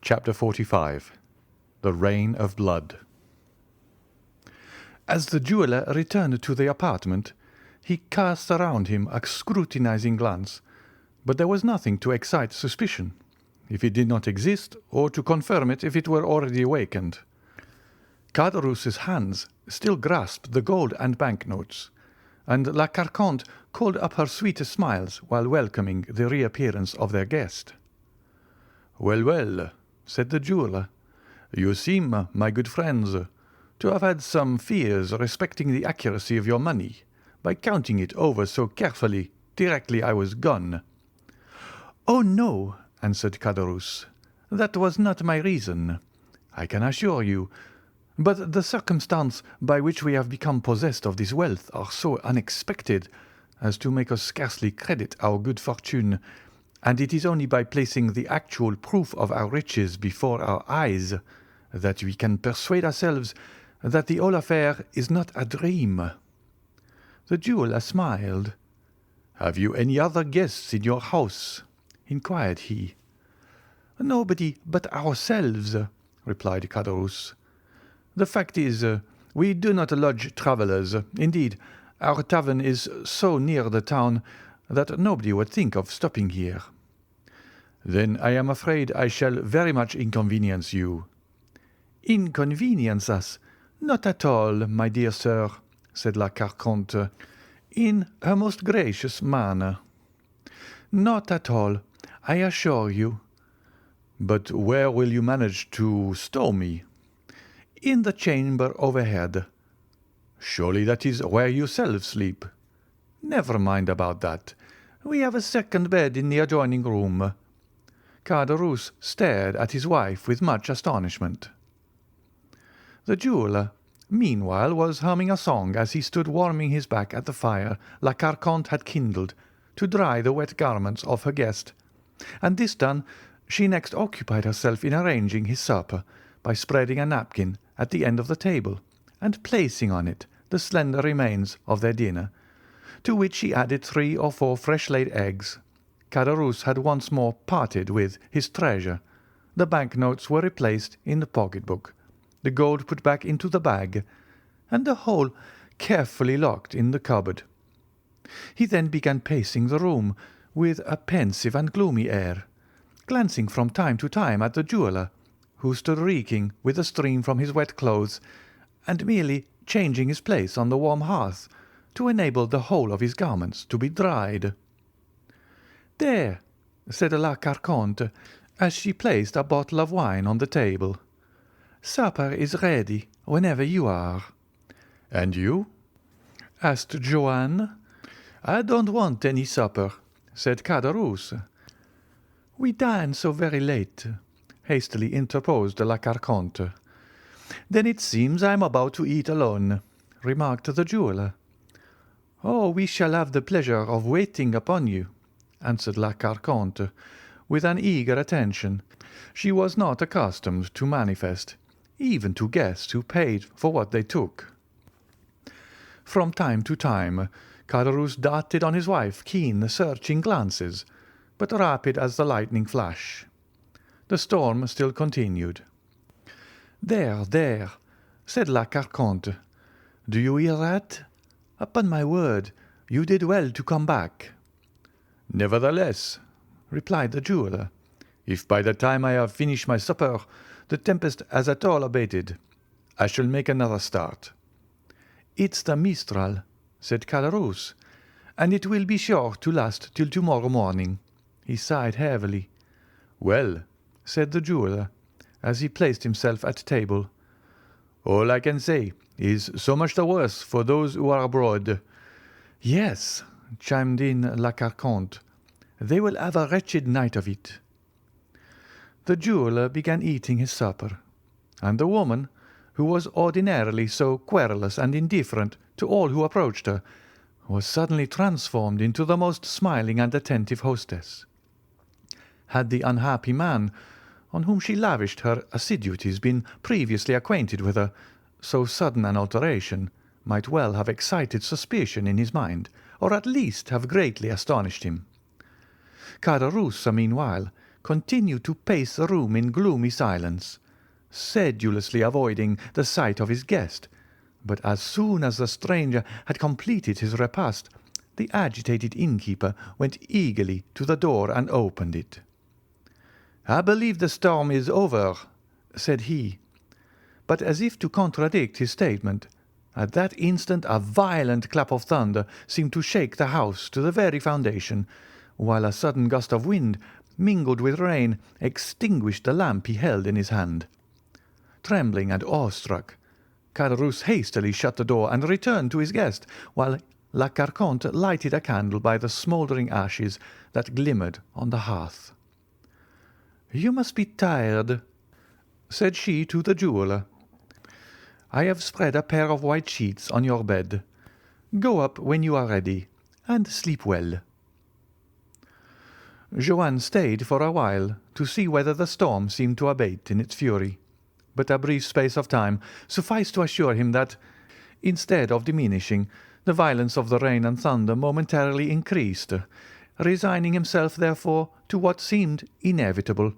Chapter 45. The Rain of Blood. As the jeweller returned to the apartment, he cast around him a scrutinizing glance, but there was nothing to excite suspicion, if it did not exist, or to confirm it if it were already awakened. Caderousse's hands still grasped the gold and banknotes, and La Carconte called up her sweetest smiles while welcoming the reappearance of their guest. "Well, well," said the jeweller, "you seem, my good friends, to have had some fears respecting the accuracy of your money, by counting it over so carefully directly I was gone." "Oh, no," answered Caderousse, "that was not my reason, I can assure you, but the circumstance by which we have become possessed of this wealth are so unexpected as to make us scarcely credit our good fortune, and it is only by placing the actual proof of our riches before our eyes that we can persuade ourselves that the whole affair is not a dream." The jeweller smiled. "Have you any other guests in your house?" inquired he. "Nobody but ourselves," replied Caderousse. "The fact is, we do not lodge travellers. Indeed, our tavern is so near the town that nobody would think of stopping here." "Then I am afraid I shall very much inconvenience you." "Inconvenience us? Not at all, my dear sir," said La Carconte, in her most gracious manner. "Not at all, I assure you." "But where will you manage to stow me?" "In the chamber overhead." "Surely that is where you yourself sleep." "Never mind about that. We have a second bed in the adjoining room." Caderousse stared at his wife with much astonishment. The jeweller, meanwhile, was humming a song as he stood warming his back at the fire La Carconte had kindled to dry the wet garments of her guest, and this done, she next occupied herself in arranging his supper by spreading a napkin at the end of the table and placing on it the slender remains of their dinner, to which she added 3 or 4 fresh-laid eggs. Caderousse had once more parted with his treasure. The banknotes were replaced in the pocket-book, the gold put back into the bag, and the whole carefully locked in the cupboard. He then began pacing the room with a pensive and gloomy air, glancing from time to time at the jeweller, who stood reeking with the stream from his wet clothes, and merely changing his place on the warm hearth to enable the whole of his garments to be dried. "There," said La Carconte, as she placed a bottle of wine on the table. "Supper is ready whenever you are." "And you?" asked Joanne. "I don't want any supper," said Caderousse. "We dine so very late," hastily interposed La Carconte. "Then it seems I am about to eat alone," remarked the jeweller. "Oh, we shall have the pleasure of waiting upon you," answered La Carconte, with an eager attention she was not accustomed to manifest, even to guests who paid for what they took. From time to time Caderousse darted on his wife keen, searching glances, but rapid as the lightning flash. The storm still continued. "There, there," said La Carconte. "Do you hear that? Upon my word, you did well to come back." "Nevertheless," replied the jeweller, "if by the time I have finished my supper the tempest has at all abated, I shall make another start." "It's the Mistral," said Caderousse, "and it will be sure to last till tomorrow morning." He sighed heavily. "Well," said the jeweller, as he placed himself at table, "all I can say is so much the worse for those who are abroad." "Yes," chimed in La Carconte, "they will have a wretched night of it." The jeweller began eating his supper, and the woman, who was ordinarily so querulous and indifferent to all who approached her, was suddenly transformed into the most smiling and attentive hostess. Had the unhappy man, on whom she lavished her assiduities, been previously acquainted with her, so sudden an alteration might well have excited suspicion in his mind, or at least have greatly astonished him. Caderousse, meanwhile, continued to pace the room in gloomy silence, sedulously avoiding the sight of his guest. But as soon as the stranger had completed his repast, the agitated innkeeper went eagerly to the door and opened it. "I believe the storm is over," said he. But as if to contradict his statement, at that instant a violent clap of thunder seemed to shake the house to the very foundation, while a sudden gust of wind, mingled with rain, extinguished the lamp he held in his hand. Trembling and awestruck, Caderousse hastily shut the door and returned to his guest, while La Carconte lighted a candle by the smouldering ashes that glimmered on the hearth. "You must be tired," said she to the jeweller. "I have spread a pair of white sheets on your bed. Go up when you are ready, and sleep well." Joanne stayed for a while to see whether the storm seemed to abate in its fury, but a brief space of time sufficed to assure him that, instead of diminishing, the violence of the rain and thunder momentarily increased. Resigning himself, therefore, to what seemed inevitable,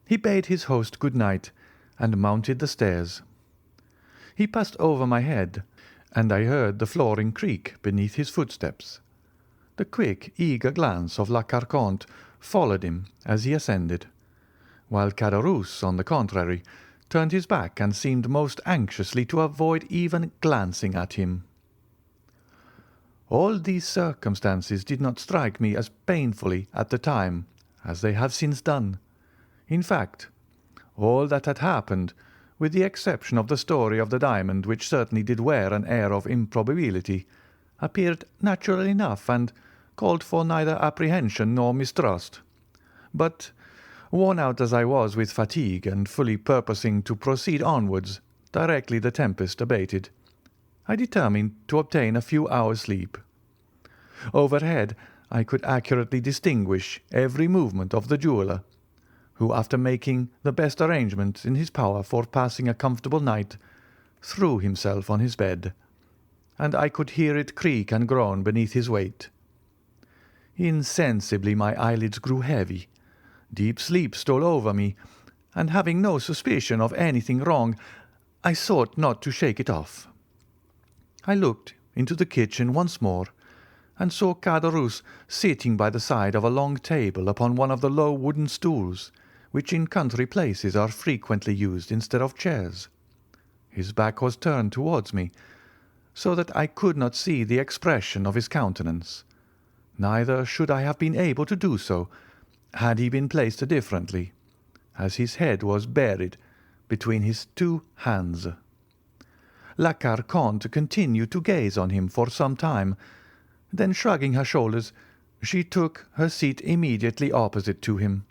he bade his host good night and mounted the stairs. He passed over my head, and I heard the flooring creak beneath his footsteps. The quick, eager glance of La Carconte followed him as he ascended, while Caderousse, on the contrary, turned his back and seemed most anxiously to avoid even glancing at him. All these circumstances did not strike me as painfully at the time as they have since done. In fact, all that had happened, with the exception of the story of the diamond, which certainly did wear an air of improbability, appeared natural enough and called for neither apprehension nor mistrust. But, worn out as I was with fatigue and fully purposing to proceed onwards directly the tempest abated, I determined to obtain a few hours' sleep. Overhead I could accurately distinguish every movement of the jeweller, who, after making the best arrangements in his power for passing a comfortable night, threw himself on his bed, and I could hear it creak and groan beneath his weight. Insensibly my eyelids grew heavy, deep sleep stole over me, and having no suspicion of anything wrong, I sought not to shake it off. I looked into the kitchen once more, and saw Caderousse sitting by the side of a long table upon one of the low wooden stools, which in country places are frequently used instead of chairs. His back was turned towards me, so that I could not see the expression of his countenance. Neither should I have been able to do so had he been placed differently, as his head was buried between his two hands. La Carconte continued to gaze on him for some time. Then, shrugging her shoulders, she took her seat immediately opposite to him.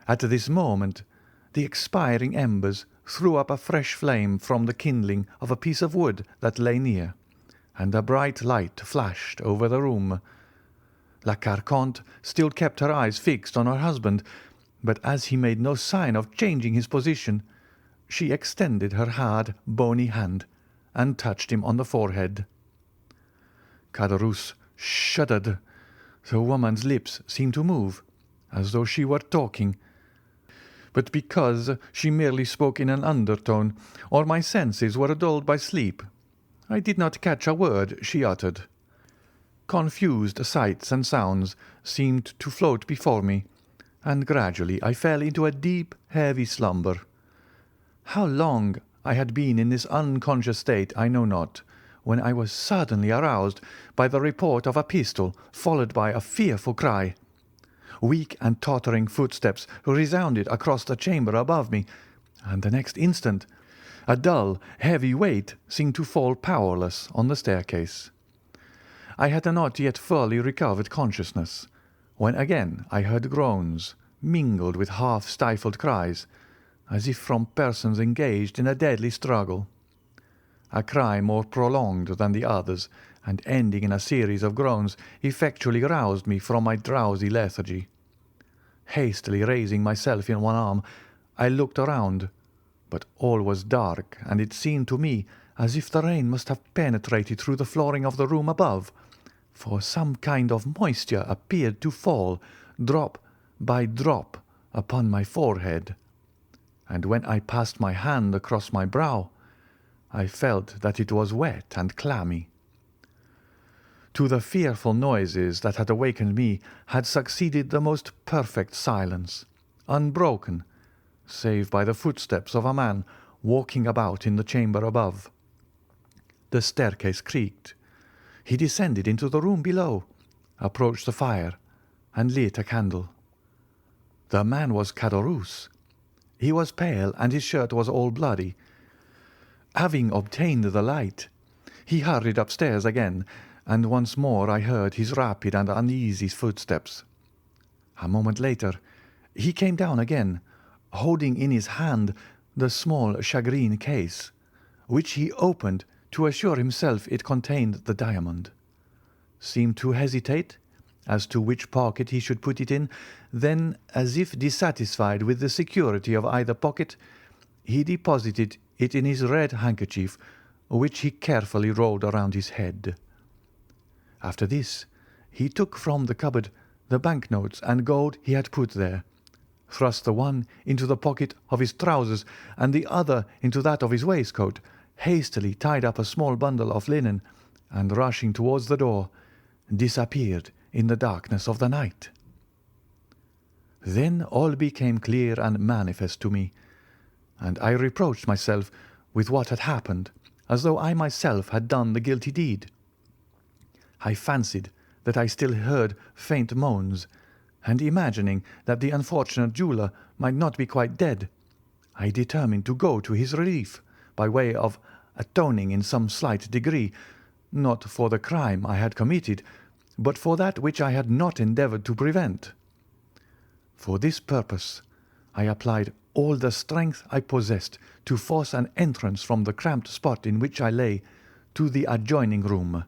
At this moment the expiring embers threw up a fresh flame from the kindling of a piece of wood that lay near, and a bright light flashed over the room. La Carconte still kept her eyes fixed on her husband, but as he made no sign of changing his position, she extended her hard, bony hand and touched him on the forehead. Caderousse shuddered. The woman's lips seemed to move, as though she were talking, but because she merely spoke in an undertone, or my senses were dulled by sleep, I did not catch a word she uttered. Confused sights and sounds seemed to float before me, and gradually I fell into a deep, heavy slumber. How long I had been in this unconscious state I know not, when I was suddenly aroused by the report of a pistol, followed by a fearful cry. Weak and tottering footsteps resounded across the chamber above me, and the next instant a dull, heavy weight seemed to fall powerless on the staircase. I had not yet fully recovered consciousness, when again I heard groans, mingled with half-stifled cries, as if from persons engaged in a deadly struggle. A cry more prolonged than the others, and ending in a series of groans, effectually roused me from my drowsy lethargy. Hastily raising myself in one arm, I looked around, but all was dark, and it seemed to me as if the rain must have penetrated through the flooring of the room above, for some kind of moisture appeared to fall, drop by drop, upon my forehead, and when I passed my hand across my brow, I felt that it was wet and clammy. To the fearful noises that had awakened me had succeeded the most perfect silence, unbroken, save by the footsteps of a man walking about in the chamber above. The staircase creaked. He descended into the room below, approached the fire, and lit a candle. The man was Caderousse. He was pale, and his shirt was all bloody. Having obtained the light, he hurried upstairs again, and once more I heard his rapid and uneasy footsteps. A moment later he came down again, holding in his hand the small shagreen case, which he opened to assure himself it contained the diamond, seemed to hesitate as to which pocket he should put it in, then, as if dissatisfied with the security of either pocket, he deposited it in his red handkerchief, which he carefully rolled around his head. After this, he took from the cupboard the banknotes and gold he had put there, thrust the one into the pocket of his trousers and the other into that of his waistcoat, hastily tied up a small bundle of linen, and rushing towards the door, disappeared in the darkness of the night. Then all became clear and manifest to me, and I reproached myself with what had happened, as though I myself had done the guilty deed. I fancied that I still heard faint moans, and imagining that the unfortunate jeweller might not be quite dead, I determined to go to his relief by way of atoning in some slight degree, not for the crime I had committed, but for that which I had not endeavoured to prevent. For this purpose I applied all the strength I possessed to force an entrance from the cramped spot in which I lay to the adjoining room.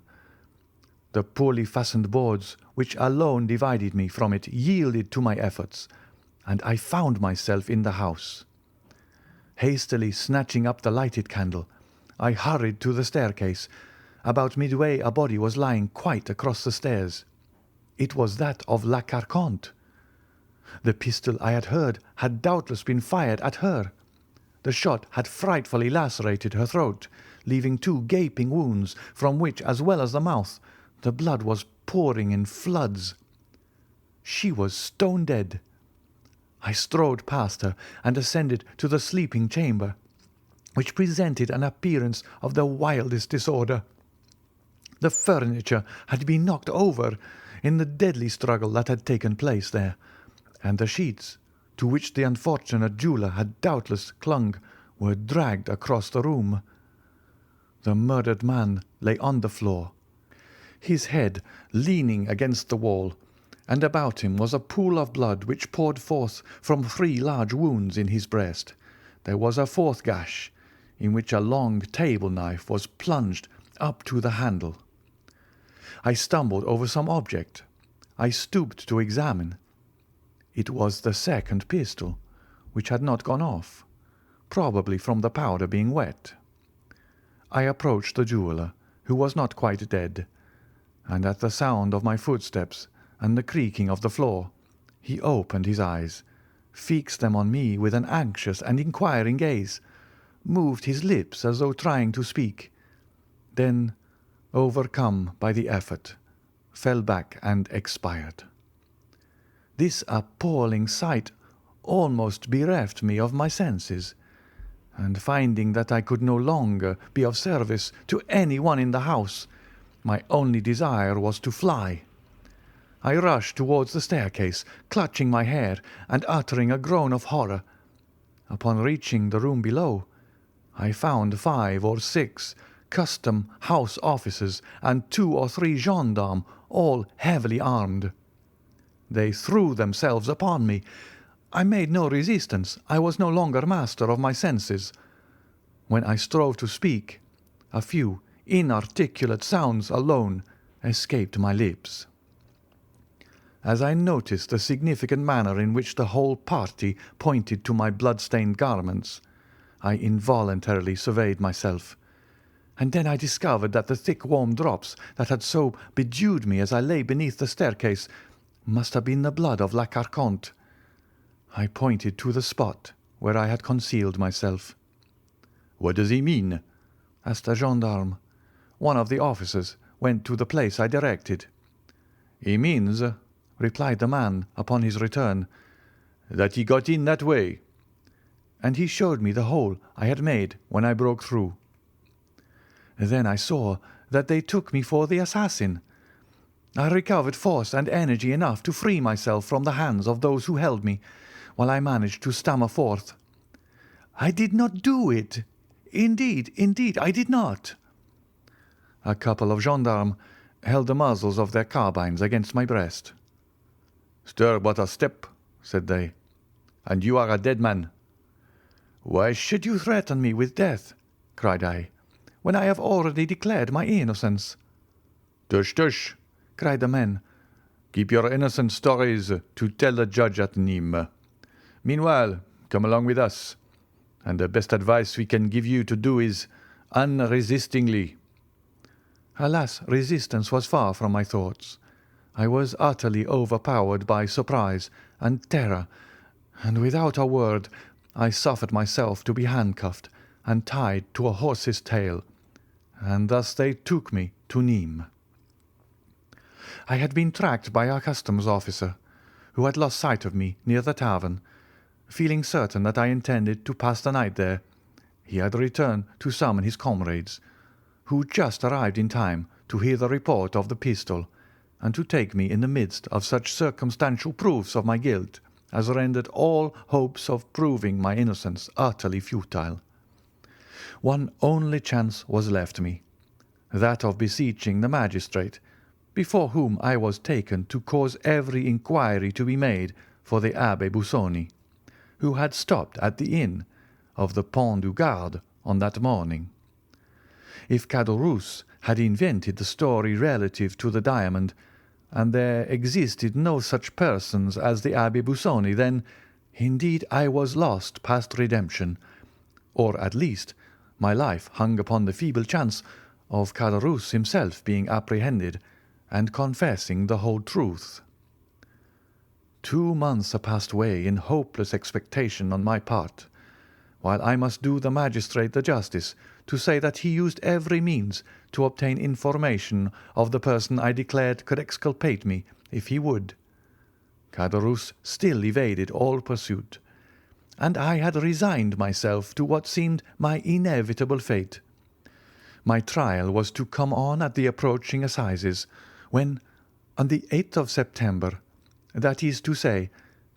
The poorly fastened boards which alone divided me from it yielded to my efforts, and I found myself in the house. Hastily snatching up the lighted candle, I hurried to the staircase. About midway a body was lying quite across the stairs. It was that of La Carconte. The pistol I had heard had doubtless been fired at her. The shot had frightfully lacerated her throat, leaving 2 gaping wounds, from which, as well as the mouth, the blood was pouring in floods. She was stone dead. I strode past her and ascended to the sleeping chamber, which presented an appearance of the wildest disorder. The furniture had been knocked over in the deadly struggle that had taken place there, and the sheets, to which the unfortunate jeweller had doubtless clung, were dragged across the room. The murdered man lay on the floor, his head leaning against the wall, and about him was a pool of blood which poured forth from 3 large wounds in his breast. There was a 4th gash, in which a long table knife was plunged up to the handle. I stumbled over some object. I stooped to examine. It was the 2nd pistol, which had not gone off, probably from the powder being wet. I approached the jeweller, who was not quite dead, and at the sound of my footsteps and the creaking of the floor, he opened his eyes, fixed them on me with an anxious and inquiring gaze, moved his lips as though trying to speak, then, overcome by the effort, fell back and expired. This appalling sight almost bereft me of my senses, and finding that I could no longer be of service to any one in the house, my only desire was to fly. I rushed towards the staircase, clutching my hair and uttering a groan of horror. Upon reaching the room below, I found 5 or 6 custom house officers and 2 or 3 gendarmes, all heavily armed. They threw themselves upon me. I made no resistance. I was no longer master of my senses. When I strove to speak, a few inarticulate sounds alone escaped my lips. As I noticed the significant manner in which the whole party pointed to my blood-stained garments, I involuntarily surveyed myself, and then I discovered that the thick warm drops that had so bedewed me as I lay beneath the staircase must have been the blood of La Carconte. I pointed to the spot where I had concealed myself. "What does he mean?" asked a gendarme. One of the officers went to the place I directed. "He means," replied the man upon his return, "that he got in that way." And he showed me the hole I had made when I broke through. Then I saw that they took me for the assassin. I recovered force and energy enough to free myself from the hands of those who held me, while I managed to stammer forth, "I did not do it. Indeed, I did not." A couple of gendarmes held the muzzles of their carbines against my breast. "Stir but a step," said they, "and you are a dead man." "Why should you threaten me with death," cried I, "when I have already declared my innocence?" "Tush, tush," cried the men. "Keep your innocent stories to tell the judge at Nîmes. Meanwhile, come along with us, and the best advice we can give you to do is unresistingly." Alas, resistance was far from my thoughts. I was utterly overpowered by surprise and terror, and without a word I suffered myself to be handcuffed and tied to a horse's tail, and thus they took me to Nîmes. I had been tracked by a customs officer, who had lost sight of me near the tavern. Feeling certain that I intended to pass the night there, he had returned to summon his comrades, who just arrived in time to hear the report of the pistol, and to take me in the midst of such circumstantial proofs of my guilt as rendered all hopes of proving my innocence utterly futile. One only chance was left me, that of beseeching the magistrate, before whom I was taken, to cause every inquiry to be made for the Abbé Busoni, who had stopped at the inn of the Pont du Gard on that morning. If Caderousse had invented the story relative to the diamond, and there existed no such persons as the Abbé Busoni, then, indeed, I was lost past redemption, or at least my life hung upon the feeble chance of Caderousse himself being apprehended and confessing the whole truth. 2 months passed away in hopeless expectation on my part, while I must do the magistrate the justice to say that he used every means to obtain information of the person I declared could exculpate me if he would. Caderousse still evaded all pursuit, and I had resigned myself to what seemed my inevitable fate. My trial was to come on at the approaching assizes, when, on the 8th of September, that is to say,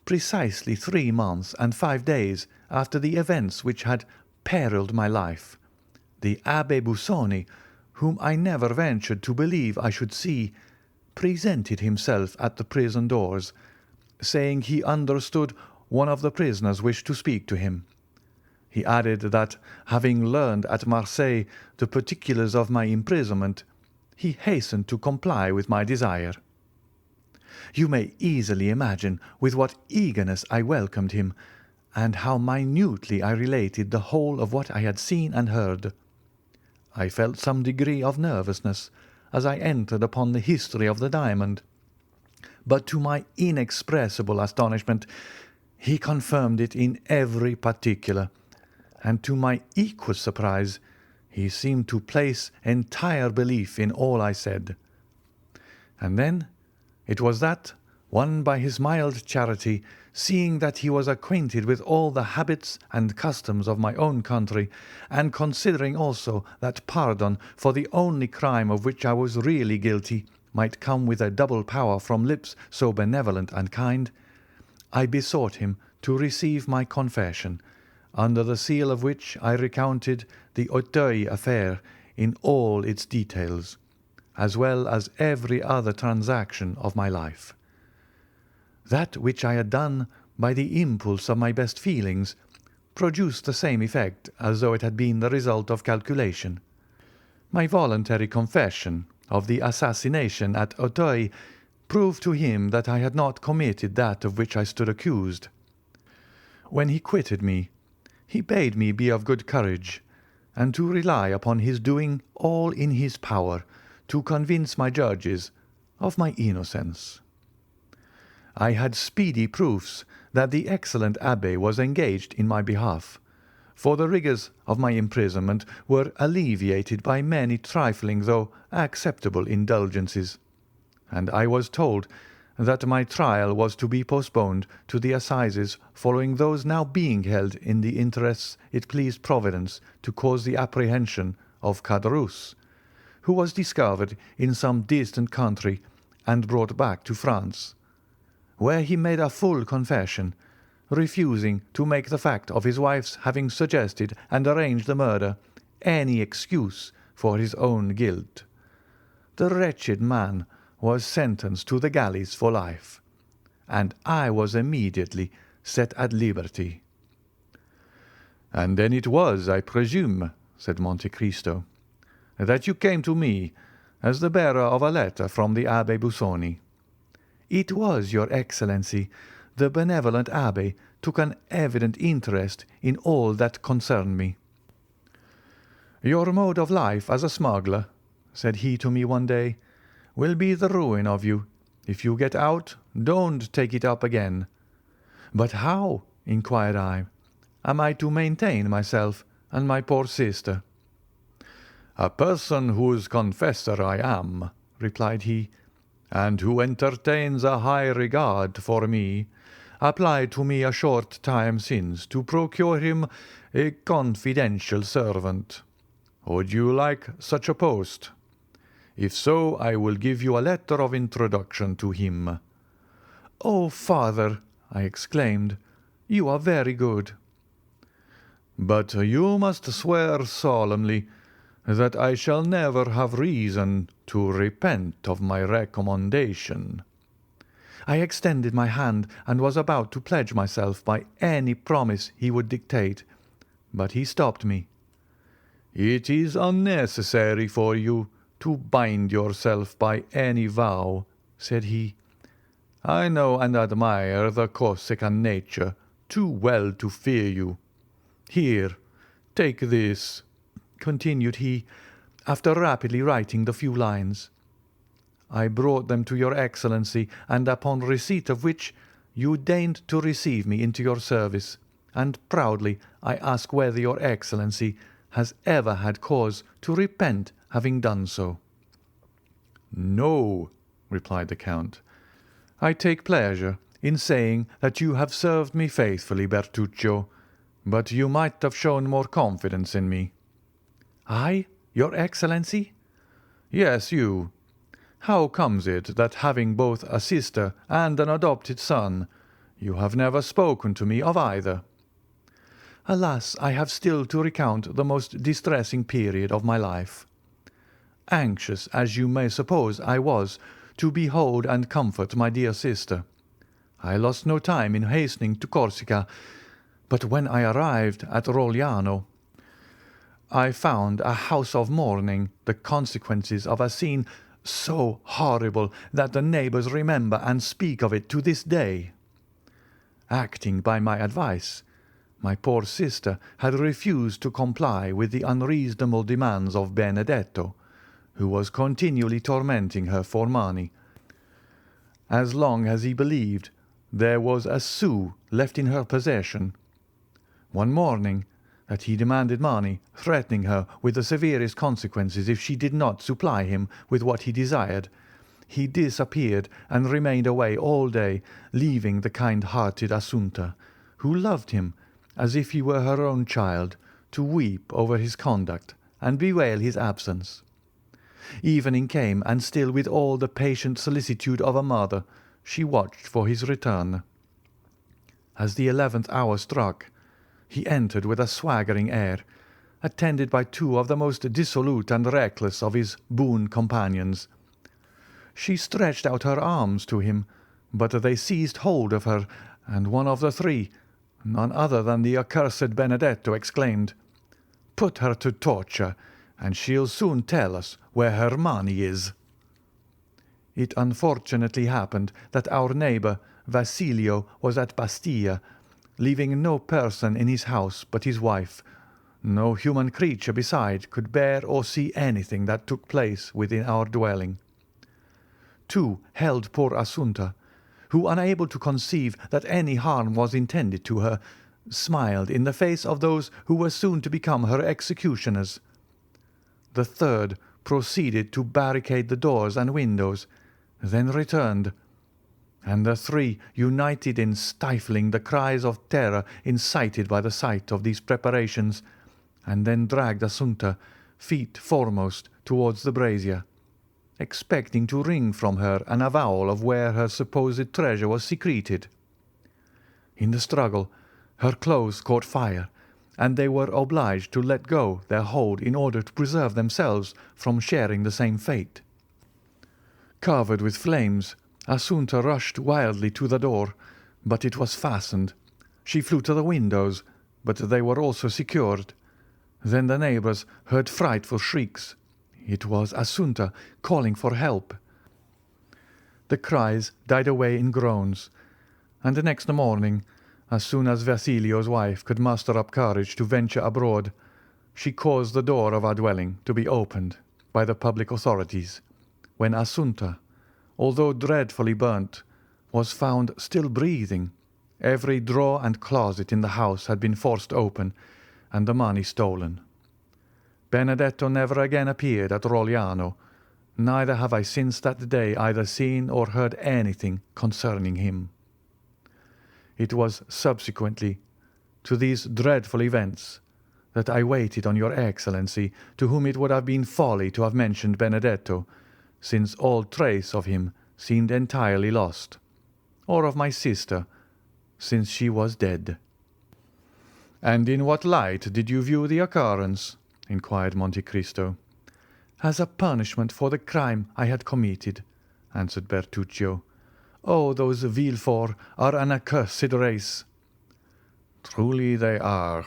precisely 3 months and 5 days after the events which had perilled my life, the Abbé Busoni, whom I never ventured to believe I should see, presented himself at the prison doors, saying he understood one of the prisoners wished to speak to him. He added that, having learned at Marseilles the particulars of my imprisonment, he hastened to comply with my desire. You may easily imagine with what eagerness I welcomed him, and how minutely I related the whole of what I had seen and heard. I felt some degree of nervousness as I entered upon the history of the diamond, but to my inexpressible astonishment he confirmed it in every particular, and to my equal surprise he seemed to place entire belief in all I said. And then it was that, won by his mild charity, seeing that he was acquainted with all the habits and customs of my own country, and considering also that pardon for the only crime of which I was really guilty might come with a double power from lips so benevolent and kind, I besought him to receive my confession, under the seal of which I recounted the Auteuil affair in all its details, as well as every other transaction of my life. That which I had done by the impulse of my best feelings produced the same effect as though it had been the result of calculation. My voluntary confession of the assassination at Auteuil proved to him that I had not committed that of which I stood accused. When he quitted me, he bade me be of good courage, and to rely upon his doing all in his power to convince my judges of my innocence. I had speedy proofs that the excellent abbé was engaged in my behalf, for the rigours of my imprisonment were alleviated by many trifling though acceptable indulgences, and I was told that my trial was to be postponed to the assizes following those now being held in the interests it pleased Providence to cause the apprehension of Caderousse, who was discovered in some distant country and brought back to France, where he made a full confession, refusing to make the fact of his wife's having suggested and arranged the murder any excuse for his own guilt. The wretched man was sentenced to the galleys for life, and I was immediately set at liberty. "And then it was, I presume," said Monte Cristo, "that you came to me as the bearer of a letter from the Abbé Busoni." "It was, your Excellency. The benevolent abbé took an evident interest in all that concerned me. "Your mode of life as a smuggler," said he to me one day, "will be the ruin of you. If you get out, don't take it up again." "But how," inquired I, "am I to maintain myself and my poor sister?" "A person whose confessor I am," replied he, "and who entertains a high regard for me, applied to me a short time since to procure him a confidential servant. Would you like such a post? If so, I will give you a letter of introduction to him." "Oh, father," I exclaimed, "you are very good." "But you must swear solemnly that I shall never have reason to repent of my recommendation." I extended my hand and was about to pledge myself by any promise he would dictate, but he stopped me. "It is unnecessary for you to bind yourself by any vow," said he. "I know and admire the Corsican nature too well to fear you. Here, take this," continued he, after rapidly writing the few lines. "I brought them to your Excellency, and upon receipt of which you deigned to receive me into your service, and proudly I ask whether your Excellency has ever had cause to repent having done so." "No," replied the Count. "I take pleasure in saying that you have served me faithfully, Bertuccio, but you might have shown more confidence in me." "I, your Excellency?" "Yes, you. How comes it that, having both a sister and an adopted son, you have never spoken to me of either?" "Alas, I have still to recount the most distressing period of my life. Anxious, as you may suppose, I was to behold and comfort my dear sister. I lost no time in hastening to Corsica, but when I arrived at Rogliano, I found a house of mourning the consequences of a scene so horrible that the neighbours remember and speak of it to this day. Acting by my advice, my poor sister had refused to comply with the unreasonable demands of Benedetto, who was continually tormenting her for money, as long as he believed there was a sou left in her possession. One morning that he demanded money, threatening her with the severest consequences if she did not supply him with what he desired, he disappeared and remained away all day, leaving the kind-hearted Assunta, who loved him as if he were her own child, to weep over his conduct and bewail his absence. Evening came, and still with all the patient solicitude of a mother she watched for his return. As the 11th hour struck, he entered with a swaggering air, attended by two of the most dissolute and reckless of his boon companions. She stretched out her arms to him, but they seized hold of her, and one of the three, none other than the accursed Benedetto, exclaimed, "Put her to torture, and she'll soon tell us where her money is." It unfortunately happened that our neighbour Vassilio was at Bastia, leaving no person in his house but his wife. No human creature beside could bear or see anything that took place within our dwelling. Two held poor Assunta, who, unable to conceive that any harm was intended to her, smiled in the face of those who were soon to become her executioners. The third proceeded to barricade the doors and windows, then returned, and the three united in stifling the cries of terror incited by the sight of these preparations, and then dragged Assunta, feet foremost, towards the brazier, expecting to wring from her an avowal of where her supposed treasure was secreted. In the struggle, her clothes caught fire, and they were obliged to let go their hold in order to preserve themselves from sharing the same fate. Covered with flames, Assunta rushed wildly to the door, but it was fastened. She flew to the windows, but they were also secured. Then the neighbours heard frightful shrieks. It was Assunta calling for help. The cries died away in groans, and the next morning, as soon as Vasilio's wife could muster up courage to venture abroad, she caused the door of our dwelling to be opened by the public authorities, when Assunta, although dreadfully burnt, was found still breathing. Every drawer and closet in the house had been forced open, and the money stolen. Benedetto never again appeared at Rogliano, neither have I since that day either seen or heard anything concerning him. It was subsequently to these dreadful events that I waited on your Excellency, to whom it would have been folly to have mentioned Benedetto, since all trace of him seemed entirely lost, or of my sister, since she was dead. "And in what light did you view the occurrence?" inquired Monte Cristo. "As a punishment for the crime I had committed," answered Bertuccio. "Oh, those Villefort are an accursed race." "Truly they are,"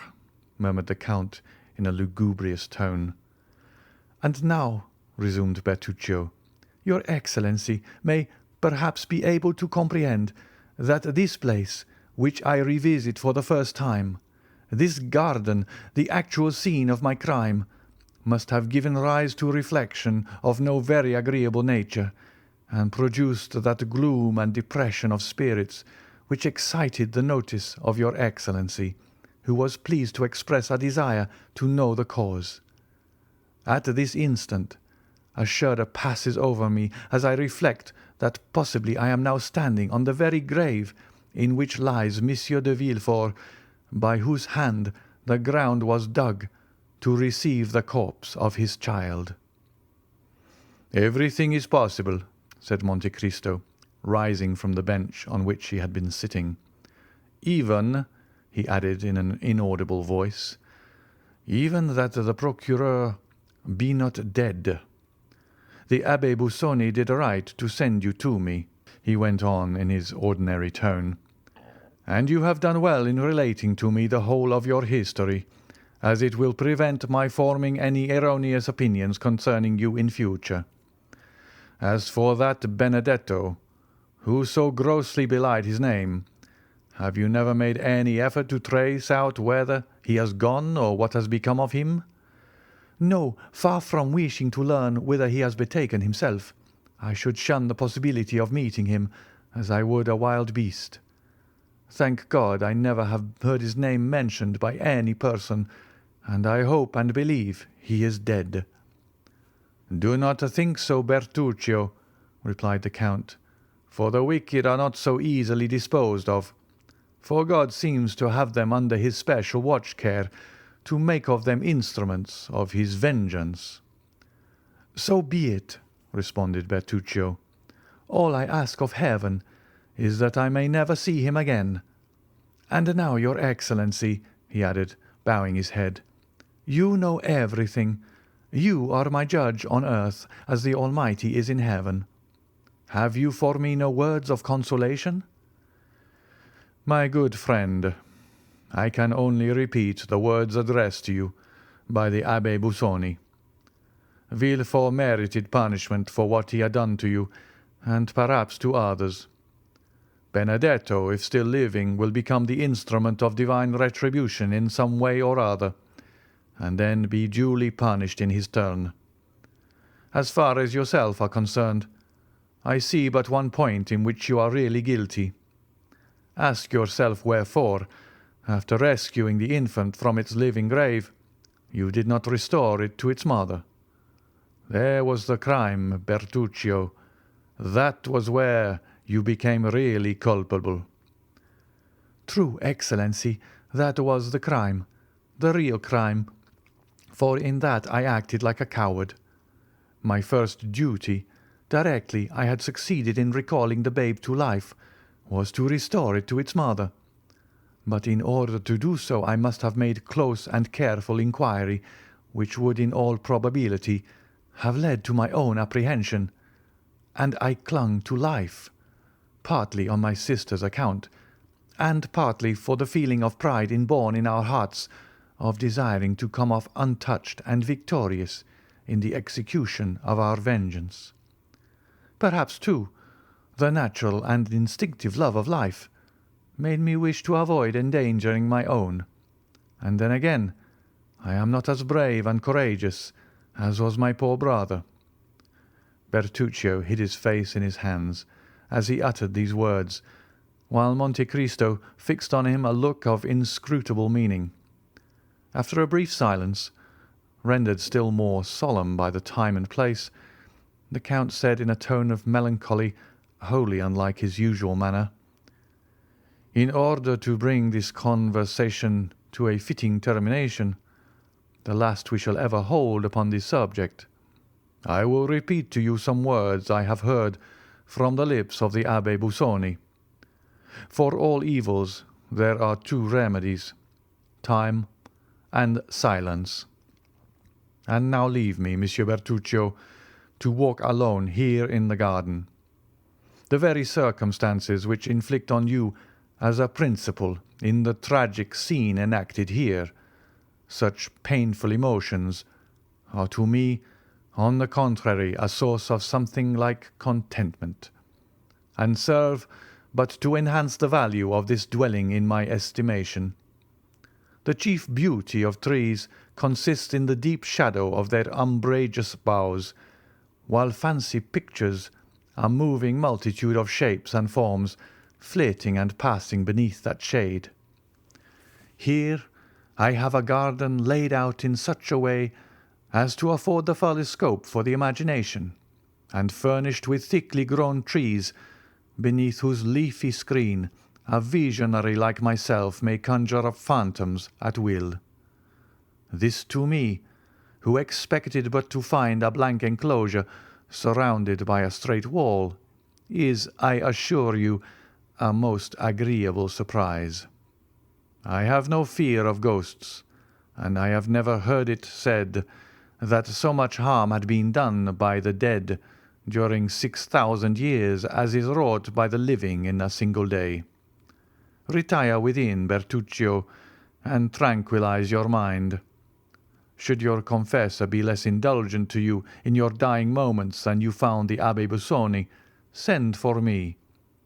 murmured the Count in a lugubrious tone. "And now," resumed Bertuccio, "your Excellency may perhaps be able to comprehend that this place, which I revisit for the first time, this garden, the actual scene of my crime, must have given rise to reflection of no very agreeable nature, and produced that gloom and depression of spirits which excited the notice of your Excellency, who was pleased to express a desire to know the cause. At this instant a shudder passes over me as I reflect that possibly I am now standing on the very grave in which lies Monsieur de Villefort, by whose hand the ground was dug to receive the corpse of his child." "Everything is possible," said Monte Cristo, rising from the bench on which he had been sitting. "Even," he added in an inaudible voice, "even that the procureur be not dead. The Abbé Busoni did right to send you to me," he went on in his ordinary tone, "and you have done well in relating to me the whole of your history, as it will prevent my forming any erroneous opinions concerning you in future. As for that Benedetto, who so grossly belied his name, have you never made any effort to trace out whether he has gone or what has become of him?" "No, far from wishing to learn whither he has betaken himself. I should shun the possibility of meeting him as I would a wild beast. Thank God, I never have heard his name mentioned by any person, and I hope and believe he is dead." "Do not think so, Bertuccio," replied the Count, "for the wicked are not so easily disposed of, for God seems to have them under his special watch care, to make of them instruments of his vengeance." "So be it," responded Bertuccio. "All I ask of heaven is that I may never see him again. And now, your Excellency," he added, bowing his head, "you know everything. You are my judge on earth as the Almighty is in heaven. Have you for me no words of consolation?" "My good friend, I can only repeat the words addressed to you by the Abbé Busoni. Villefort merited punishment for what he had done to you, and perhaps to others. Benedetto, if still living, will become the instrument of divine retribution in some way or other, and then be duly punished in his turn. As far as yourself are concerned, I see but one point in which you are really guilty. Ask yourself wherefore, after rescuing the infant from its living grave, you did not restore it to its mother. There was the crime, Bertuccio. That was where you became really culpable." "True, Excellency, that was the crime, the real crime, for in that I acted like a coward. My first duty, directly I had succeeded in recalling the babe to life, was to restore it to its mother. But in order to do so I must have made close and careful inquiry, which would in all probability have led to my own apprehension, and I clung to life, partly on my sister's account, and partly for the feeling of pride inborn in our hearts of desiring to come off untouched and victorious in the execution of our vengeance. Perhaps, too, the natural and instinctive love of life made me wish to avoid endangering my own. And then again, I am not as brave and courageous as was my poor brother." Bertuccio hid his face in his hands as he uttered these words, while Monte Cristo fixed on him a look of inscrutable meaning. After a brief silence, rendered still more solemn by the time and place, the Count said in a tone of melancholy wholly unlike his usual manner, "In order to bring this conversation to a fitting termination, the last we shall ever hold upon this subject, I will repeat to you some words I have heard from the lips of the Abbé Busoni. For all evils there are two remedies, time and silence. And now leave me, Monsieur Bertuccio, to walk alone here in the garden. The very circumstances which inflict on you as a principal in the tragic scene enacted here such painful emotions are to me, on the contrary, a source of something like contentment, and serve but to enhance the value of this dwelling in my estimation. The chief beauty of trees consists in the deep shadow of their umbrageous boughs, while fancy pictures a moving multitude of shapes and forms flitting and passing beneath that shade. Here I have a garden laid out in such a way as to afford the fullest scope for the imagination, and furnished with thickly grown trees, beneath whose leafy screen a visionary like myself may conjure up phantoms at will. This to me, who expected but to find a blank enclosure surrounded by a straight wall, is, I assure you, a most agreeable surprise. I have no fear of ghosts, and I have never heard it said that so much harm had been done by the dead during 6,000 years as is wrought by the living in a single day. Retire within, Bertuccio, and tranquillize your mind. Should your confessor be less indulgent to you in your dying moments than you found the Abbé Busoni, send for me,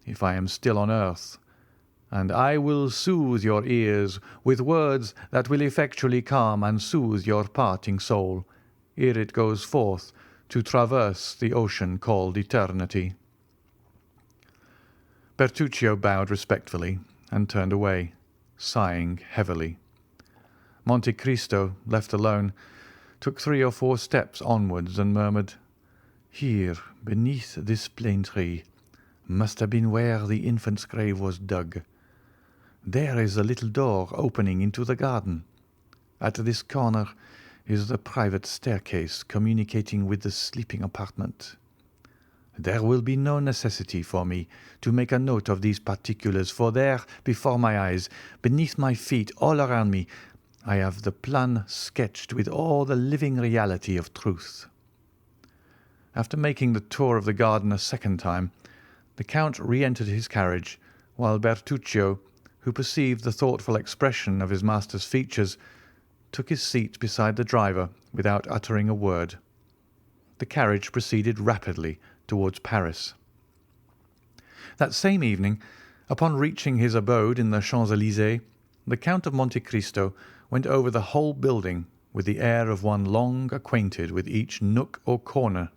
if I am still on earth, and I will soothe your ears with words that will effectually calm and soothe your parting soul, ere it goes forth to traverse the ocean called eternity." Bertuccio bowed respectfully and turned away, sighing heavily. Monte Cristo, left alone, took 3 or 4 steps onwards and murmured, "Here, beneath this plane tree, must have been where the infant's grave was dug. There is a little door opening into the garden. At this corner is the private staircase communicating with the sleeping apartment. There will be no necessity for me to make a note of these particulars, for there, before my eyes, beneath my feet, all around me, I have the plan sketched with all the living reality of truth." After making the tour of the garden a second time, the Count re-entered his carriage, while Bertuccio, who perceived the thoughtful expression of his master's features, took his seat beside the driver without uttering a word. The carriage proceeded rapidly towards Paris. That same evening, upon reaching his abode in the Champs-Élysées, the Count of Monte Cristo went over the whole building with the air of one long acquainted with each nook or corner.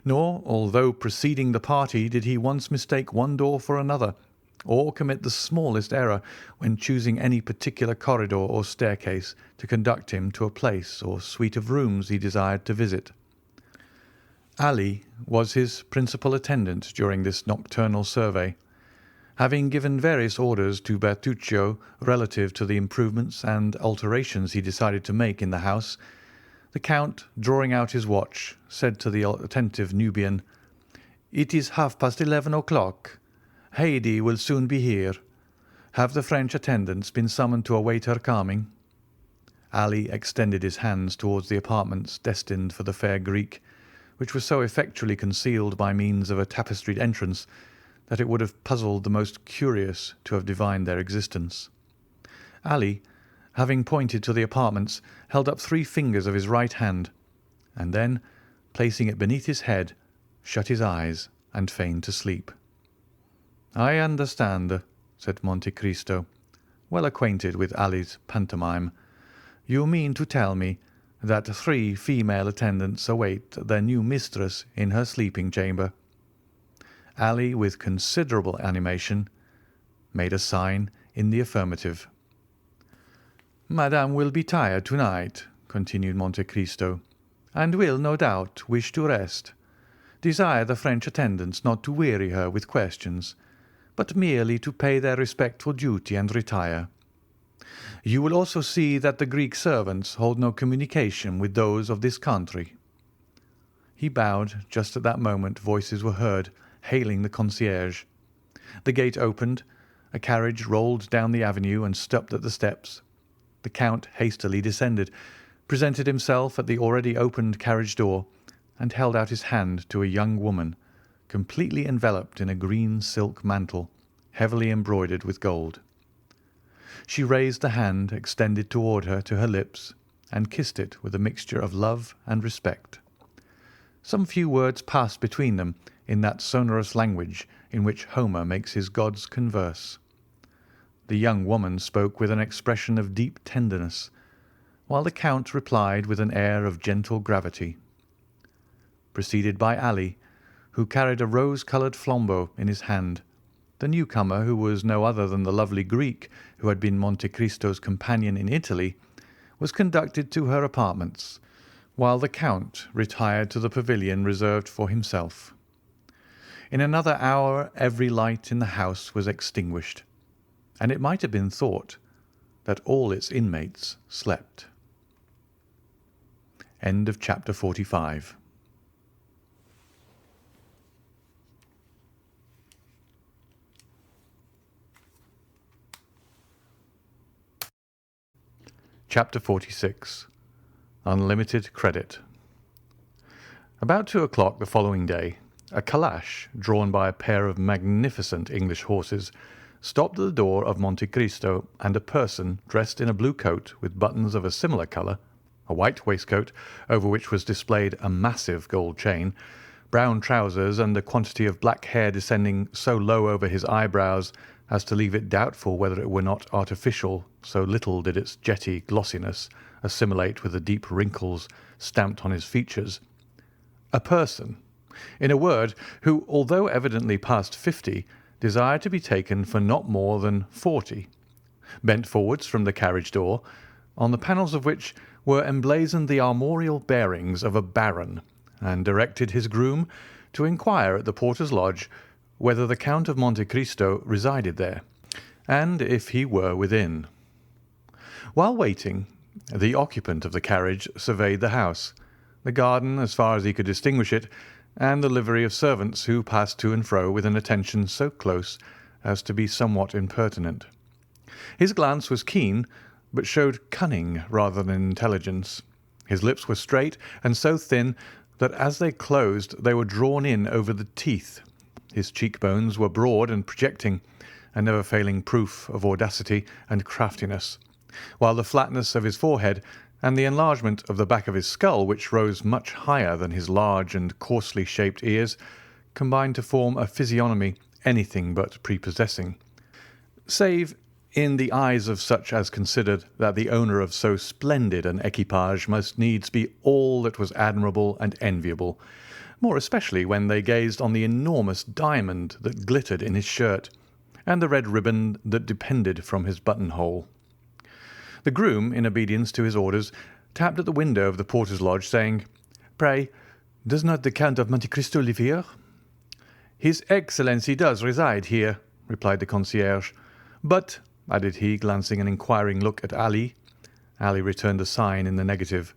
Nor, although preceding the party, did he once mistake one door for another, or commit the smallest error when choosing any particular corridor or staircase to conduct him to a place or suite of rooms he desired to visit. Ali was his principal attendant during this nocturnal survey. Having given various orders to Bertuccio relative to the improvements and alterations he decided to make in the house, the Count, drawing out his watch, said to the attentive Nubian, "It is 11:30. Haydée will soon be here. Have the French attendants been summoned to await her coming?" Ali extended his hands towards the apartments destined for the fair Greek, which was so effectually concealed by means of a tapestried entrance that it would have puzzled the most curious to have divined their existence. Ali, having pointed to the apartments, held up 3 fingers of his right hand, and then, placing it beneath his head, shut his eyes and feigned to sleep. "I understand," said Monte Cristo, well acquainted with Ali's pantomime. "You mean to tell me that 3 female attendants await their new mistress in her sleeping chamber?" Ali, with considerable animation, made a sign in the affirmative. "Madame will be tired to-night," continued Monte Cristo, "and will, no doubt, wish to rest. Desire the French attendants not to weary her with questions, but merely to pay their respectful duty and retire. You will also see that the Greek servants hold no communication with those of this country." He bowed. Just at that moment voices were heard hailing the concierge. The gate opened, a carriage rolled down the avenue and stopped at the steps. The Count hastily descended, presented himself at the already opened carriage door, and held out his hand to a young woman, completely enveloped in a green silk mantle, heavily embroidered with gold. She raised the hand extended toward her to her lips, and kissed it with a mixture of love and respect. Some few words passed between them in that sonorous language in which Homer makes his gods converse. The young woman spoke with an expression of deep tenderness, while the Count replied with an air of gentle gravity. Preceded by Ali, who carried a rose-coloured flambeau in his hand, the newcomer, who was no other than the lovely Greek who had been Monte Cristo's companion in Italy, was conducted to her apartments, while the Count retired to the pavilion reserved for himself. In another hour every light in the house was extinguished, and it might have been thought that all its inmates slept. End of chapter 45. Chapter 46. Unlimited Credit. About 2 o'clock the following day, a calash, drawn by a pair of magnificent English horses, stopped at the door of Monte Cristo, and a person dressed in a blue coat with buttons of a similar colour, a white waistcoat over which was displayed a massive gold chain, brown trousers, and a quantity of black hair descending so low over his eyebrows as to leave it doubtful whether it were not artificial, so little did its jetty glossiness assimilate with the deep wrinkles stamped on his features. A person, in a word, who, although evidently past 50, desired to be taken for not more than 40, bent forwards from the carriage door, on the panels of which were emblazoned the armorial bearings of a baron, and directed his groom to inquire at the porter's lodge whether the Count of Monte Cristo resided there, and if he were within. While waiting, the occupant of the carriage surveyed the house, the garden as far as he could distinguish it, and the livery of servants who passed to and fro with an attention so close as to be somewhat impertinent. His glance was keen, but showed cunning rather than intelligence. His lips were straight and so thin that as they closed they were drawn in over the teeth. His cheekbones were broad and projecting, a never-failing proof of audacity and craftiness, while the flatness of his forehead and the enlargement of the back of his skull, which rose much higher than his large and coarsely shaped ears, combined to form a physiognomy anything but prepossessing, save in the eyes of such as considered that the owner of so splendid an equipage must needs be all that was admirable and enviable, more especially when they gazed on the enormous diamond that glittered in his shirt, and the red ribbon that depended from his buttonhole. The groom, in obedience to his orders, tapped at the window of the porter's lodge, saying, "Pray, does not the Count of Monte Cristo live here?" "His Excellency does reside here," replied the concierge. "But," added he, glancing an inquiring look at Ali. Ali returned a sign in the negative.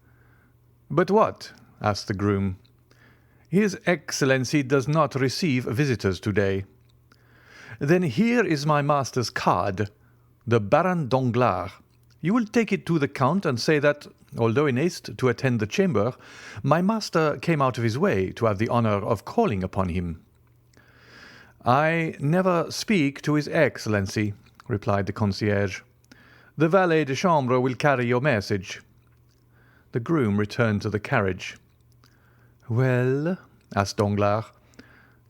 "But what?" asked the groom. "His Excellency does not receive visitors today." "Then here is my master's card, the Baron Danglars. You will take it to the Count and say that, although in haste to attend the chamber, my master came out of his way to have the honour of calling upon him." "I never speak to His Excellency," replied the concierge. "The valet de chambre will carry your message." The groom returned to the carriage. "Well?" asked Danglars.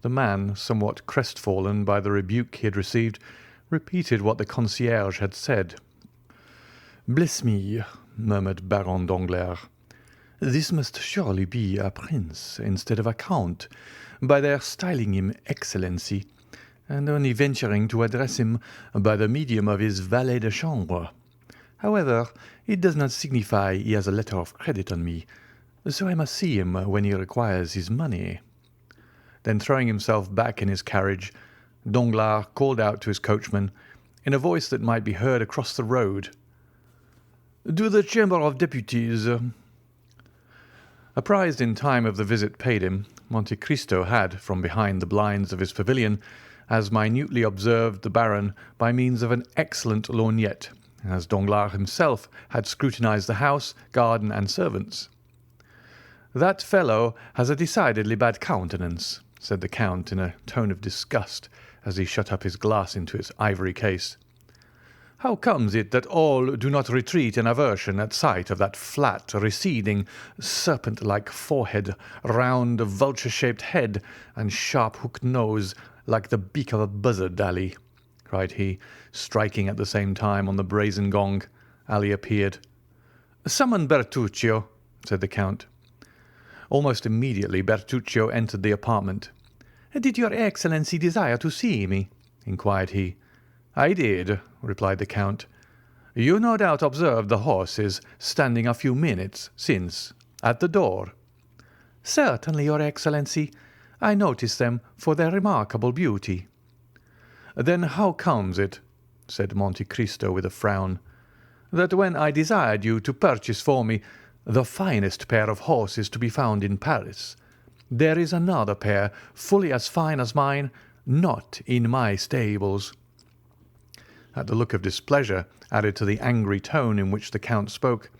The man, somewhat crestfallen by the rebuke he had received, repeated what the concierge had said. "Bless me," murmured Baron Danglars. "This must surely be a prince instead of a count, by their styling him Excellency, and only venturing to address him by the medium of his valet de chambre. However, it does not signify he has a letter of credit on me, so I must see him when he requires his money." Then throwing himself back in his carriage, Danglars called out to his coachman, in a voice that might be heard across the road, "To the Chamber of Deputies." Apprised in time of the visit paid him, Monte Cristo had, from behind the blinds of his pavilion, as minutely observed the Baron by means of an excellent lorgnette, as Danglars himself had scrutinized the house, garden, and servants. "That fellow has a decidedly bad countenance," said the Count in a tone of disgust, as he shut up his glass into its ivory case. "How comes it that all do not retreat in aversion at sight of that flat, receding, serpent-like forehead, round, vulture-shaped head, and sharp-hooked nose, like the beak of a buzzard, Ali?" cried he, striking at the same time on the brazen gong. Ali appeared. "Summon Bertuccio," said the Count. Almost immediately Bertuccio entered the apartment. "Did your Excellency desire to see me?" inquired he. "I did," replied the Count. "You no doubt observed the horses standing a few minutes since at the door." "Certainly, your Excellency. I noticed them for their remarkable beauty." "Then how comes it," said Monte Cristo with a frown, "that when I desired you to purchase for me the finest pair of horses to be found in Paris, there is another pair fully as fine as mine not in my stables?" At the look of displeasure, added to the angry tone in which the Count spoke,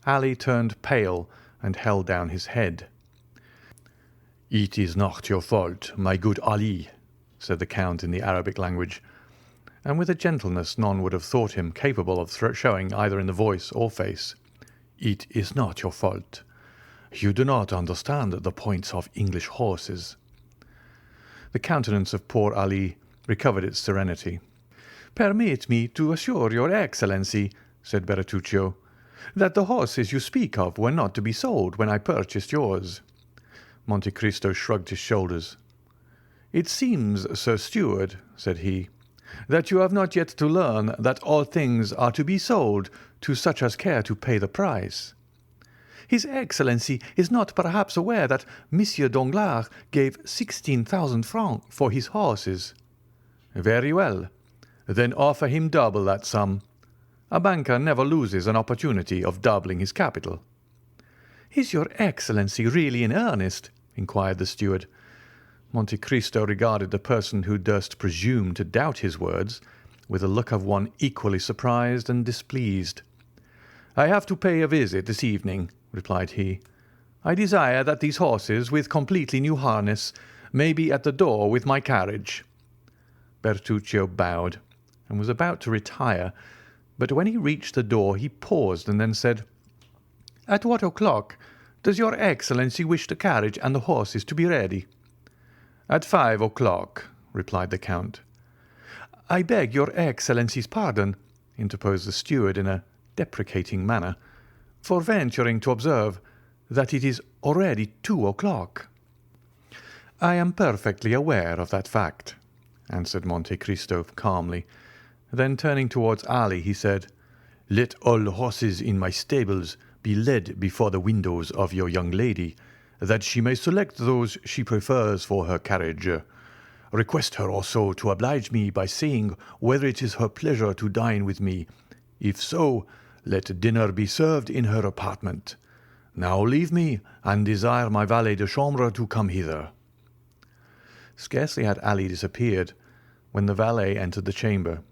Ali turned pale and held down his head. "It is not your fault, my good Ali," said the Count in the Arabic language, and with a gentleness none would have thought him capable of showing either in the voice or face. "It is not your fault. You do not understand the points of English horses." The countenance of poor Ali recovered its serenity. "Permit me to assure your Excellency," said Bertuccio, "that the horses you speak of were not to be sold when I purchased yours." Monte Cristo shrugged his shoulders. "It seems, Sir Steward," said he, "that you have not yet to learn that all things are to be sold to such as care to pay the price. His Excellency is not perhaps aware that Monsieur Danglars gave 16,000 francs for his horses." "Very well. Then offer him double that sum. A banker never loses an opportunity of doubling his capital." "Is your Excellency really in earnest?" inquired the steward. Monte Cristo regarded the person who durst presume to doubt his words with a look of one equally surprised and displeased. "I have to pay a visit this evening," replied he. "I desire that these horses, with completely new harness, may be at the door with my carriage." Bertuccio bowed, and was about to retire, but when he reached the door he paused and then said, "At what o'clock does your Excellency wish the carriage and the horses to be ready?" "At 5 o'clock," replied the Count. "I beg your Excellency's pardon," interposed the steward in a deprecating manner, "for venturing to observe that it is already 2 o'clock." "I am perfectly aware of that fact," answered Monte Cristo calmly. Then turning towards Ali, he said, "Let all horses in my stables be led before the windows of your young lady, that she may select those she prefers for her carriage. Request her also to oblige me by saying whether it is her pleasure to dine with me. If so, let dinner be served in her apartment. Now leave me, and desire my valet de chambre to come hither." Scarcely had Ali disappeared when the valet entered the chamber.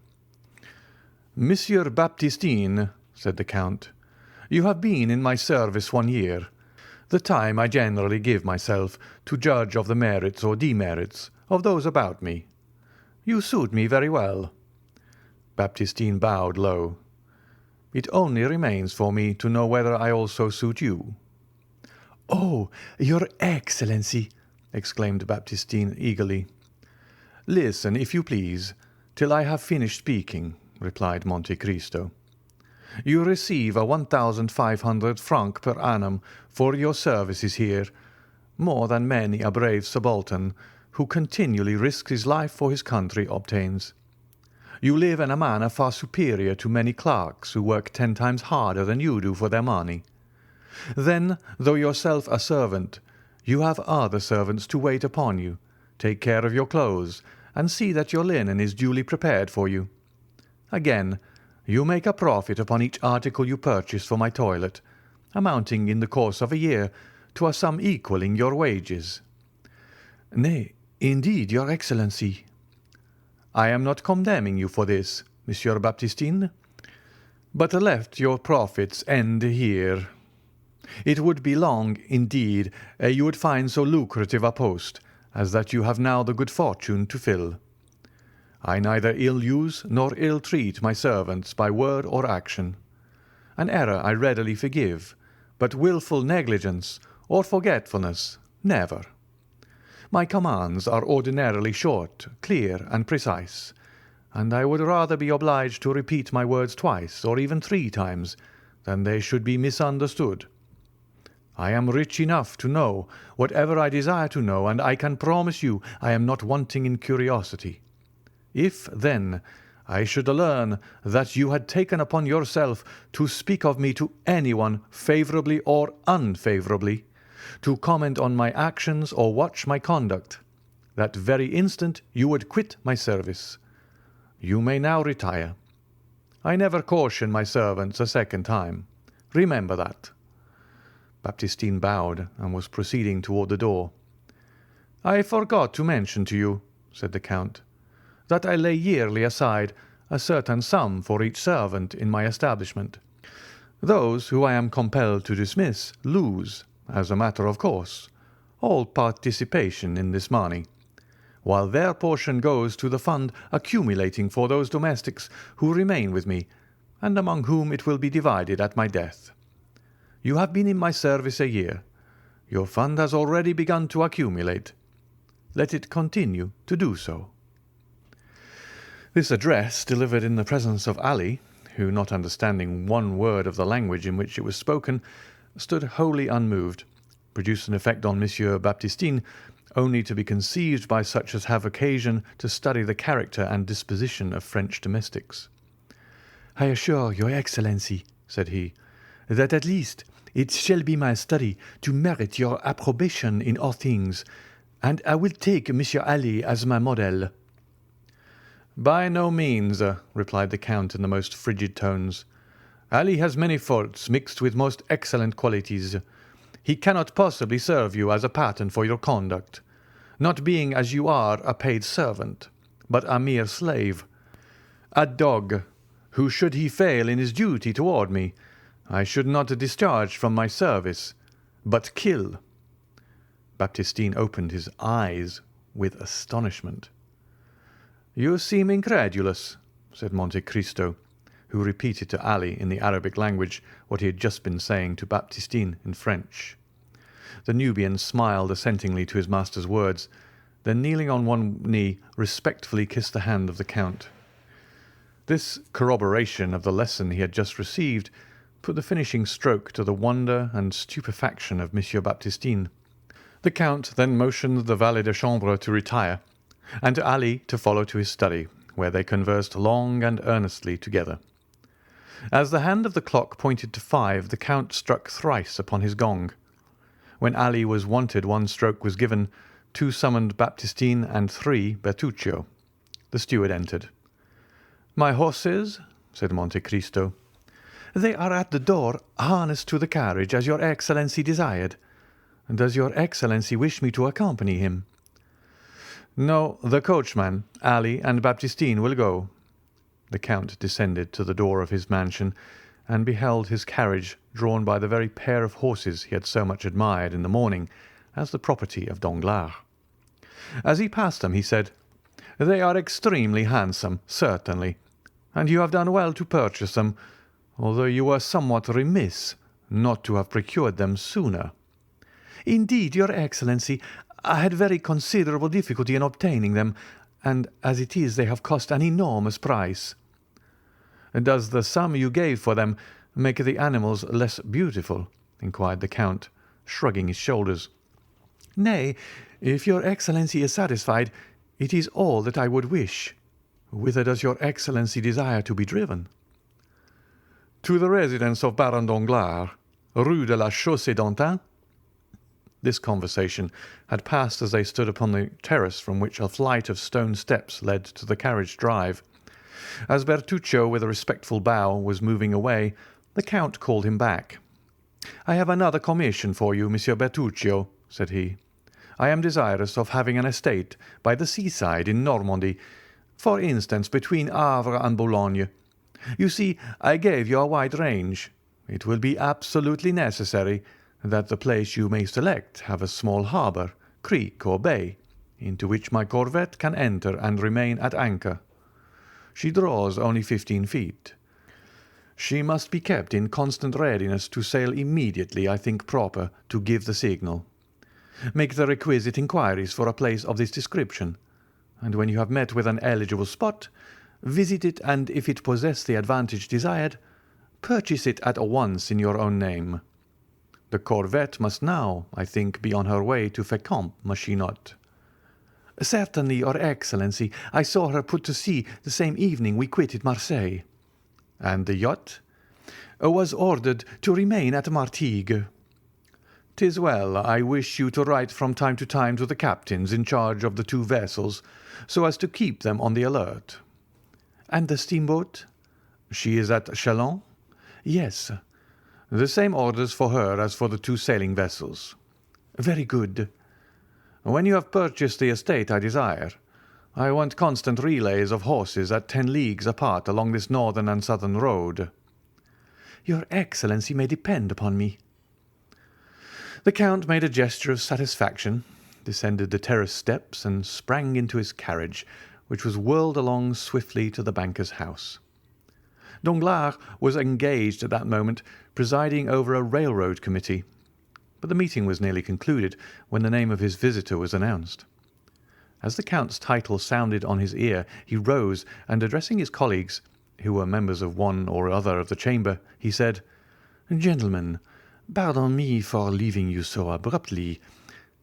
"Monsieur Baptistine," said the Count, "you have been in my service 1 year, the time I generally give myself to judge of the merits or demerits of those about me. You suit me very well." Baptistine bowed low. "It only remains for me to know whether I also suit you." "Oh, your Excellency!" exclaimed Baptistine eagerly. "Listen, if you please, till I have finished speaking," replied Monte Cristo. "You receive a 1,500 francs per annum for your services here, more than many a brave subaltern who continually risks his life for his country obtains. You live in a manner far superior to many clerks who work 10 times harder than you do for their money. Then, though yourself a servant, you have other servants to wait upon you, take care of your clothes, and see that your linen is duly prepared for you. Again, you make a profit upon each article you purchase for my toilet, amounting in the course of a year to a sum equalling your wages." "Nay, indeed, your Excellency." "I am not condemning you for this, Monsieur Baptistine, but let your profits end here. It would be long, indeed, ere you would find so lucrative a post as that you have now the good fortune to fill. I neither ill-use nor ill-treat my servants by word or action. An error I readily forgive, but wilful negligence or forgetfulness, never. My commands are ordinarily short, clear, and precise, and I would rather be obliged to repeat my words twice or even 3 times than they should be misunderstood. I am rich enough to know whatever I desire to know, and I can promise you I am not wanting in curiosity. If, then, I should learn that you had taken upon yourself to speak of me to anyone favourably or unfavourably, to comment on my actions or watch my conduct, that very instant you would quit my service. You may now retire. I never caution my servants a second time. Remember that." Baptistine bowed and was proceeding toward the door. "I forgot to mention to you," said the Count, "that I lay yearly aside a certain sum for each servant in my establishment. Those who I am compelled to dismiss lose, as a matter of course, all participation in this money, while their portion goes to the fund accumulating for those domestics who remain with me, and among whom it will be divided at my death. You have been in my service a year. Your fund has already begun to accumulate. Let it continue to do so." This address, delivered in the presence of Ali, who, not understanding 1 word of the language in which it was spoken, stood wholly unmoved, produced an effect on Monsieur Baptistine only to be conceived by such as have occasion to study the character and disposition of French domestics. "I assure your Excellency," said he, "that at least it shall be my study to merit your approbation in all things, and I will take Monsieur Ali as my model." "By no means," replied the Count in the most frigid tones. "Ali has many faults mixed with most excellent qualities. He cannot possibly serve you as a pattern for your conduct, not being as you are a paid servant, but a mere slave, a dog, who, should he fail in his duty toward me, I should not discharge from my service, but kill." Baptistine opened his eyes with astonishment. "You seem incredulous," said Monte Cristo, who repeated to Ali in the Arabic language what he had just been saying to Baptistine in French. The Nubian smiled assentingly to his master's words, then kneeling on one knee respectfully kissed the hand of the Count. This corroboration of the lesson he had just received put the finishing stroke to the wonder and stupefaction of Monsieur Baptistine. The Count then motioned the valet de chambre to retire, and to Ali to follow to his study, where they conversed long and earnestly together. As the hand of the clock pointed to 5, the Count struck thrice upon his gong. When Ali was wanted, 1 stroke was given, 2 summoned Baptistine, and 3 Bertuccio. The steward entered. "My horses?" said Monte Cristo. "They are at the door, harnessed to the carriage, as your Excellency desired. Does your Excellency wish me to accompany him?" "No, the coachman, Ali, and Baptistine will go." The Count descended to the door of his mansion, and beheld his carriage drawn by the very pair of horses he had so much admired in the morning as the property of Danglars. As he passed them, he said, "They are extremely handsome, certainly, and you have done well to purchase them, although you were somewhat remiss not to have procured them sooner." "Indeed, your Excellency, I had very considerable difficulty in obtaining them, and as it is they have cost an enormous price." "Does the sum you gave for them make the animals less beautiful?" inquired the Count, shrugging his shoulders. "Nay, if your Excellency is satisfied, it is all that I would wish. Whither does your Excellency desire to be driven?" "To the residence of Baron Danglars, Rue de la Chaussée-d'Antin." This conversation had passed as they stood upon the terrace from which a flight of stone steps led to the carriage drive. As Bertuccio, with a respectful bow, was moving away, the Count called him back. "I have another commission for you, Monsieur Bertuccio," said he. "I am desirous of having an estate by the seaside in Normandy, for instance, between Havre and Boulogne. You see, I gave you a wide range. It will be absolutely necessary that the place you may select have a small harbour, creek, or bay, into which my corvette can enter and remain at anchor. She draws only 15 feet. She must be kept in constant readiness to sail immediately I think proper to give the signal. Make the requisite inquiries for a place of this description, and when you have met with an eligible spot, visit it, and if it possess the advantage desired, purchase it at once in your own name. The corvette must now, I think, be on her way to Fécamp, must she not?" "Certainly, your Excellency. I saw her put to sea the same evening we quitted Marseille." "And the yacht?" "Was ordered to remain at Martigues." "'Tis well. I wish you to write from time to time to the captains in charge of the 2 vessels, so as to keep them on the alert." "And the steamboat?" "She is at Chalons?" "Yes." "The same orders for her as for the 2 sailing vessels." "Very good." "When you have purchased the estate I desire, I want constant relays of horses at 10 leagues apart along this northern and southern road." "Your Excellency may depend upon me." The Count made a gesture of satisfaction, descended the terrace steps, and sprang into his carriage, which was whirled along swiftly to the banker's house. Danglars was engaged at that moment presiding over a railroad committee, but the meeting was nearly concluded when the name of his visitor was announced. As the Count's title sounded on his ear, he rose, and addressing his colleagues, who were members of one or other of the chamber, he said, "Gentlemen, pardon me for leaving you so abruptly,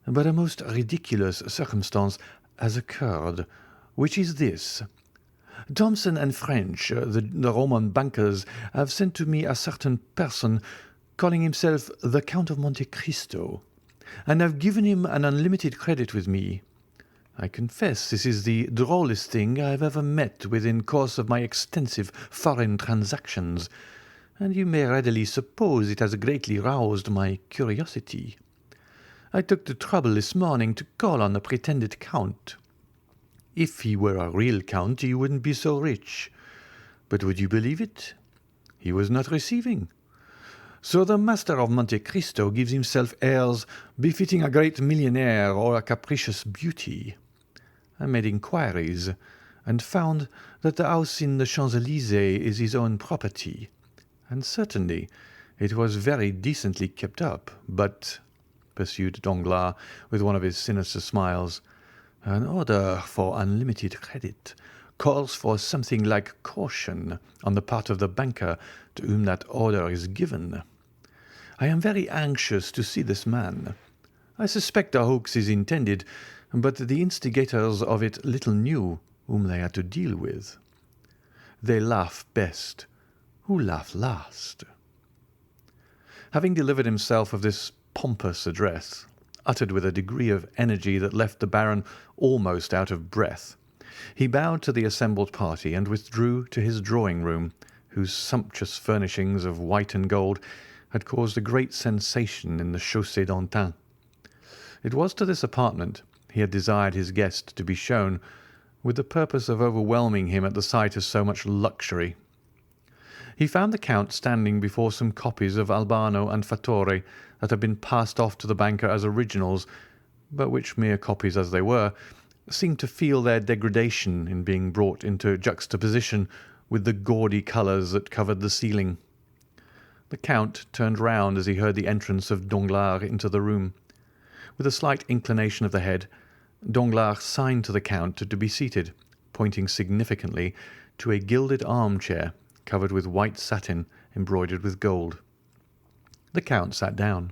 but a most ridiculous circumstance has occurred, which is this. Thomson and French, the Roman bankers, have sent to me a certain person calling himself the Count of Monte Cristo, and have given him an unlimited credit with me. I confess this is the drollest thing I have ever met with in course of my extensive foreign transactions, and you may readily suppose it has greatly roused my curiosity. I took the trouble this morning to call on the pretended count. If he were a real count, he wouldn't be so rich. But would you believe it? He was not receiving. So the master of Monte Cristo gives himself airs befitting a great millionaire or a capricious beauty. I made inquiries, and found that the house in the Champs-Élysées is his own property, and certainly it was very decently kept up, but," pursued Danglars with one of his sinister smiles, "an order for unlimited credit calls for something like caution on the part of the banker to whom that order is given. I am very anxious to see this man. I suspect a hoax is intended, but the instigators of it little knew whom they had to deal with. They laugh best who laugh last." Having delivered himself of this pompous address, uttered with a degree of energy that left the Baron almost out of breath, he bowed to the assembled party and withdrew to his drawing-room, whose sumptuous furnishings of white and gold had caused a great sensation in the Chaussée d'Antin. It was to this apartment he had desired his guest to be shown, with the purpose of overwhelming him at the sight of so much luxury. He found the Count standing before some copies of Albano and Fattore that had been passed off to the banker as originals, but which, mere copies as they were, seemed to feel their degradation in being brought into juxtaposition with the gaudy colours that covered the ceiling. The Count turned round as he heard the entrance of Danglars into the room. With a slight inclination of the head, Danglars signed to the Count to be seated, pointing significantly to a gilded armchair covered with white satin embroidered with gold. The Count sat down.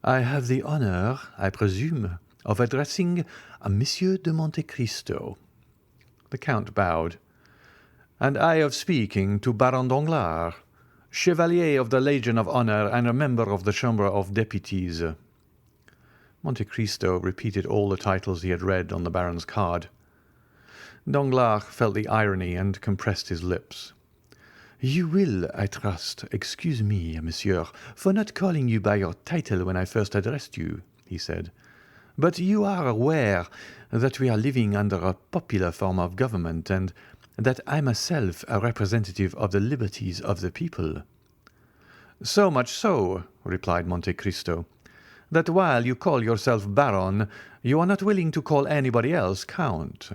"I have the honour, I presume, of addressing a Monsieur de Monte Cristo." The Count bowed. "And I of speaking to Baron Danglars, Chevalier of the Legion of Honour and a member of the Chamber of Deputies." Monte Cristo repeated all the titles he had read on the Baron's card. Danglars felt the irony and compressed his lips. "You will, I trust, excuse me, monsieur, for not calling you by your title when I first addressed you," he said. "But you are aware that we are living under a popular form of government, and that I myself a representative of the liberties of the people." "So much so," replied Monte Cristo, "that while you call yourself Baron, you are not willing to call anybody else Count."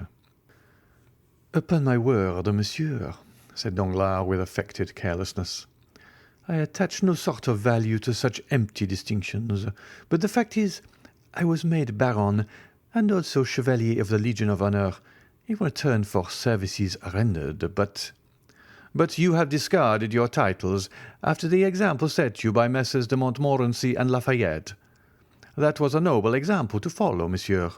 "Upon my word, monsieur," said Danglars with affected carelessness, "I attach no sort of value to such empty distinctions, but the fact is, I was made Baron and also Chevalier of the Legion of Honour in return for services rendered, but—" "But you have discarded your titles after the example set you by Messrs. de Montmorency and Lafayette. That was a noble example to follow, monsieur."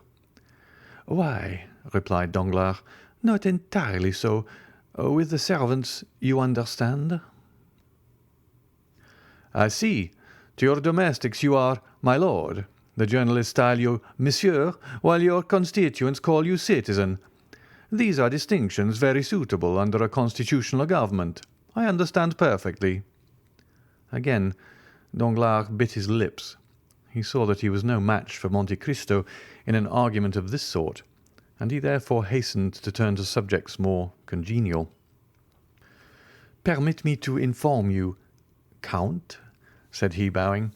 "Why," replied Danglars, "not entirely so. With the servants, you understand." "I see. To your domestics you are 'my lord.' The journalists style you 'monsieur,' while your constituents call you 'citizen.' These are distinctions very suitable under a constitutional government. I understand perfectly." Again Danglars bit his lips. He saw that he was no match for Monte Cristo in an argument of this sort, and he therefore hastened to turn to subjects more congenial. "Permit me to inform you, Count," said he, bowing,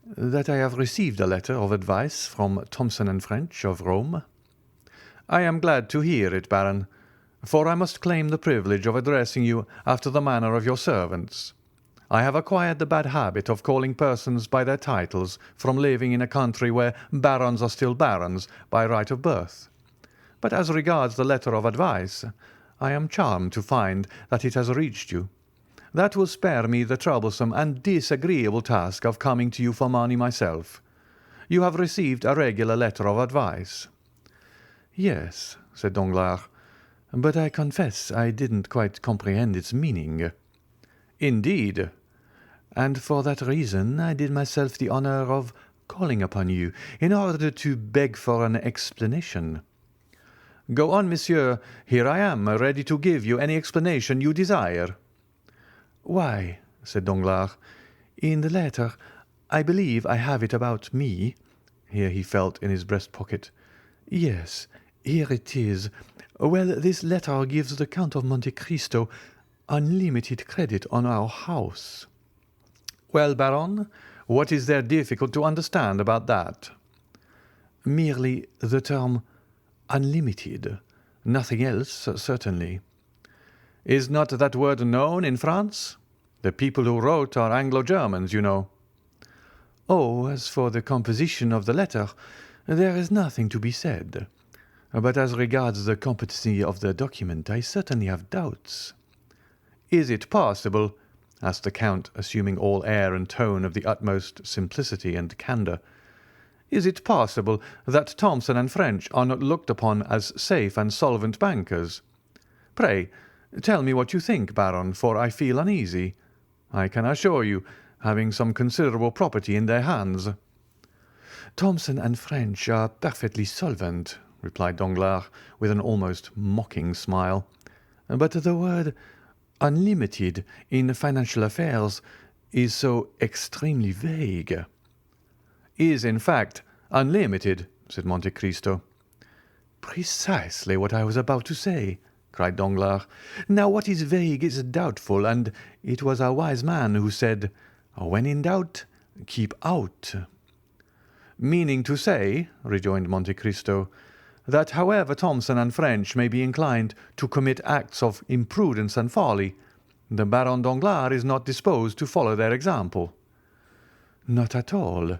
"that I have received a letter of advice from Thomson and French of Rome." "I am glad to hear it, Baron, for I must claim the privilege of addressing you after the manner of your servants. I have acquired the bad habit of calling persons by their titles from living in a country where barons are still barons by right of birth. But as regards the letter of advice, I am charmed to find that it has reached you. That will spare me the troublesome and disagreeable task of coming to you for money myself. You have received a regular letter of advice." "Yes," said Danglars, "but I confess I didn't quite comprehend its meaning." "Indeed." "And for that reason I did myself the honour of calling upon you in order to beg for an explanation." "Go on, monsieur. Here I am, ready to give you any explanation you desire." "Why," said Danglars, "in the letter, I believe I have it about me." Here he felt in his breast pocket. "Yes, here it is. Well, this letter gives the Count of Monte Cristo unlimited credit on our house." "Well, Baron, what is there difficult to understand about that?" "Merely the term unlimited. Nothing else, certainly." "Is not that word known in France? The people who wrote are Anglo-Germans, you know." "Oh, as for the composition of the letter, there is nothing to be said. But as regards the competency of the document, I certainly have doubts." "Is it possible?" asked the Count, assuming all air and tone of the utmost simplicity and candour. Is it possible that Thomson and French are not looked upon as safe and solvent bankers? Pray, tell me what you think, Baron, for I feel uneasy. I can assure you, having some considerable property in their hands." "Thomson and French are perfectly solvent," replied Danglars, with an almost mocking smile. "But the word 'unlimited' in financial affairs is so extremely vague." "Is, in fact, unlimited," said Monte Cristo. "Precisely what I was about to say," cried Danglars. "Now what is vague is doubtful, and it was a wise man who said, 'When in doubt, keep out.'" "Meaning to say," rejoined Monte Cristo, "that however Thomson and French may be inclined to commit acts of imprudence and folly, the Baron Danglars is not disposed to follow their example." "Not at all."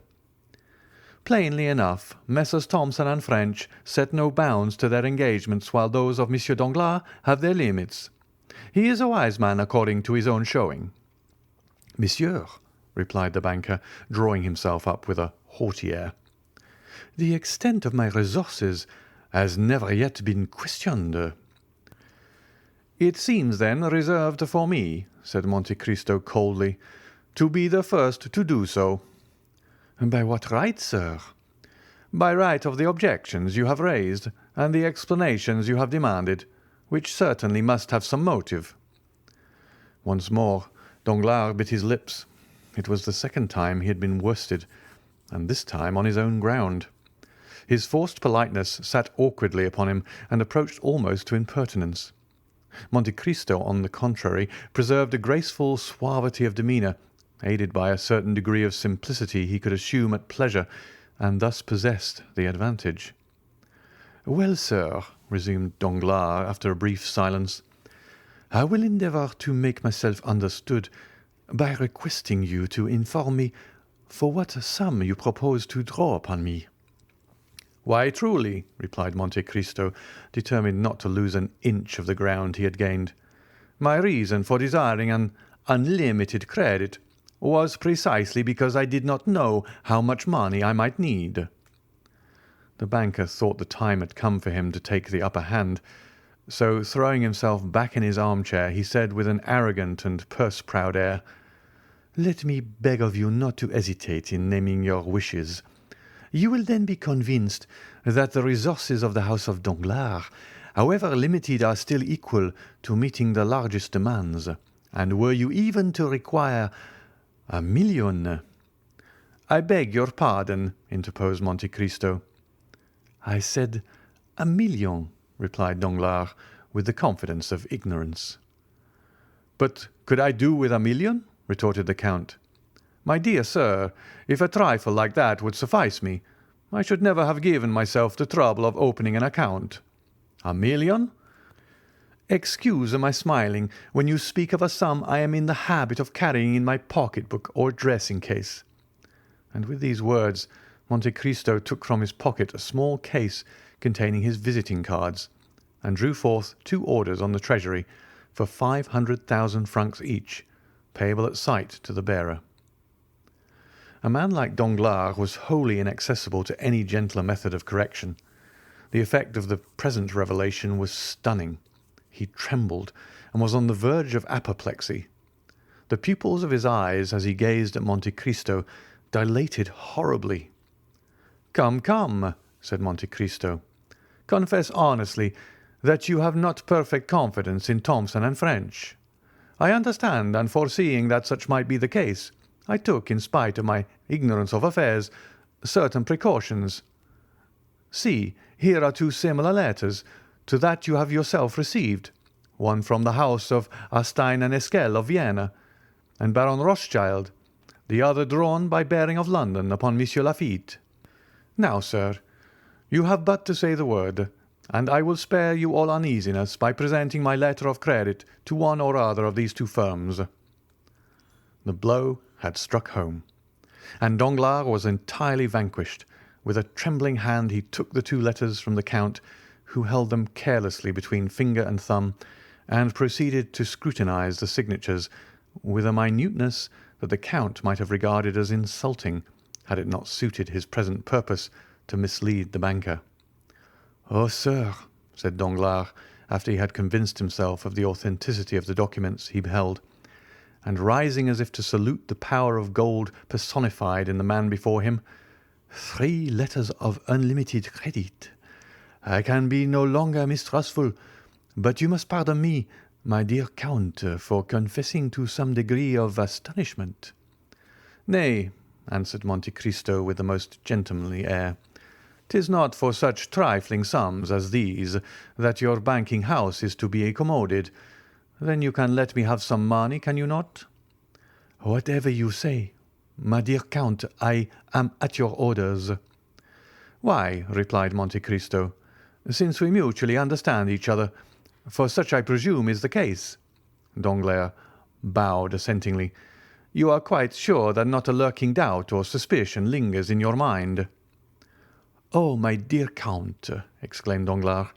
"Plainly enough, Messrs. Thomson and French set no bounds to their engagements, while those of Monsieur Danglars have their limits. He is a wise man according to his own showing." "Monsieur," replied the banker, drawing himself up with a haughty air, "the extent of my resources has never yet been questioned." "It seems, then, reserved for me," said Monte Cristo coldly, "to be the first to do so." "By what right, sir?" "By right of the objections you have raised and the explanations you have demanded, which certainly must have some motive." Once more Danglars bit his lips. It was the second time he had been worsted, and this time on his own ground. His forced politeness sat awkwardly upon him and approached almost to impertinence. Monte Cristo, on the contrary, preserved a graceful suavity of demeanour, aided by a certain degree of simplicity he could assume at pleasure, and thus possessed the advantage. "Well, sir," resumed Danglars after a brief silence, "I will endeavour to make myself understood by requesting you to inform me for what sum you propose to draw upon me." "Why, truly," replied Monte Cristo, determined not to lose an inch of the ground he had gained, "my reason for desiring an unlimited credit was precisely because I did not know how much money I might need." The banker thought the time had come for him to take the upper hand, so throwing himself back in his armchair, he said with an arrogant and purse-proud air, "Let me beg of you not to hesitate in naming your wishes. You will then be convinced that the resources of the house of Danglars, however limited, are still equal to meeting the largest demands, and were you even to require 1,000,000— "I beg your pardon," interposed Monte Cristo. "I said 1,000,000," replied Danglars, with the confidence of ignorance. "But could I do with 1,000,000?" retorted the count. "My dear sir, if a trifle like that would suffice me, I should never have given myself the trouble of opening an account. 1,000,000? Excuse my smiling when you speak of a sum I am in the habit of carrying in my pocket-book or dressing-case." And with these words Monte Cristo took from his pocket a small case containing his visiting cards, and drew forth 2 orders on the Treasury for 500,000 francs each, payable at sight to the bearer. A man like Danglars was wholly inaccessible to any gentler method of correction. The effect of the present revelation was stunning. He trembled and was on the verge of apoplexy. The pupils of his eyes, as he gazed at Monte Cristo, dilated horribly. "Come, come," said Monte Cristo, "confess honestly that you have not perfect confidence in Thomson and French. I understand, and foreseeing that such might be the case, I took, in spite of my ignorance of affairs, certain precautions. See, here are 2 similar letters to that you have yourself received, one from the house of Astaing and Esquel of Vienna, and Baron Rothschild, the other drawn by Baring of London upon Monsieur Lafitte. Now, sir, you have but to say the word, and I will spare you all uneasiness by presenting my letter of credit to one or other of these 2 firms." The blow had struck home, and Danglars was entirely vanquished. With a trembling hand he took the 2 letters from the count, who held them carelessly between finger and thumb, and proceeded to scrutinize the signatures with a minuteness that the count might have regarded as insulting, had it not suited his present purpose to mislead the banker. "Oh, sir," said Danglars, after he had convinced himself of the authenticity of the documents he beheld, and rising as if to salute the power of gold personified in the man before him, "3 letters of unlimited credit. I can be no longer mistrustful, but you must pardon me, my dear Count, for confessing to some degree of astonishment." "Nay," answered Monte Cristo with the most gentlemanly air, "'tis not for such trifling sums as these that your banking house is to be accommoded. Then you can let me have some money, can you not?" "Whatever you say, my dear Count, I am at your orders." "Why," replied Monte Cristo, "since we mutually understand each other, for such I presume is the case." Danglars bowed assentingly. "You are quite sure that not a lurking doubt or suspicion lingers in your mind?" "Oh, my dear Count," exclaimed Danglars,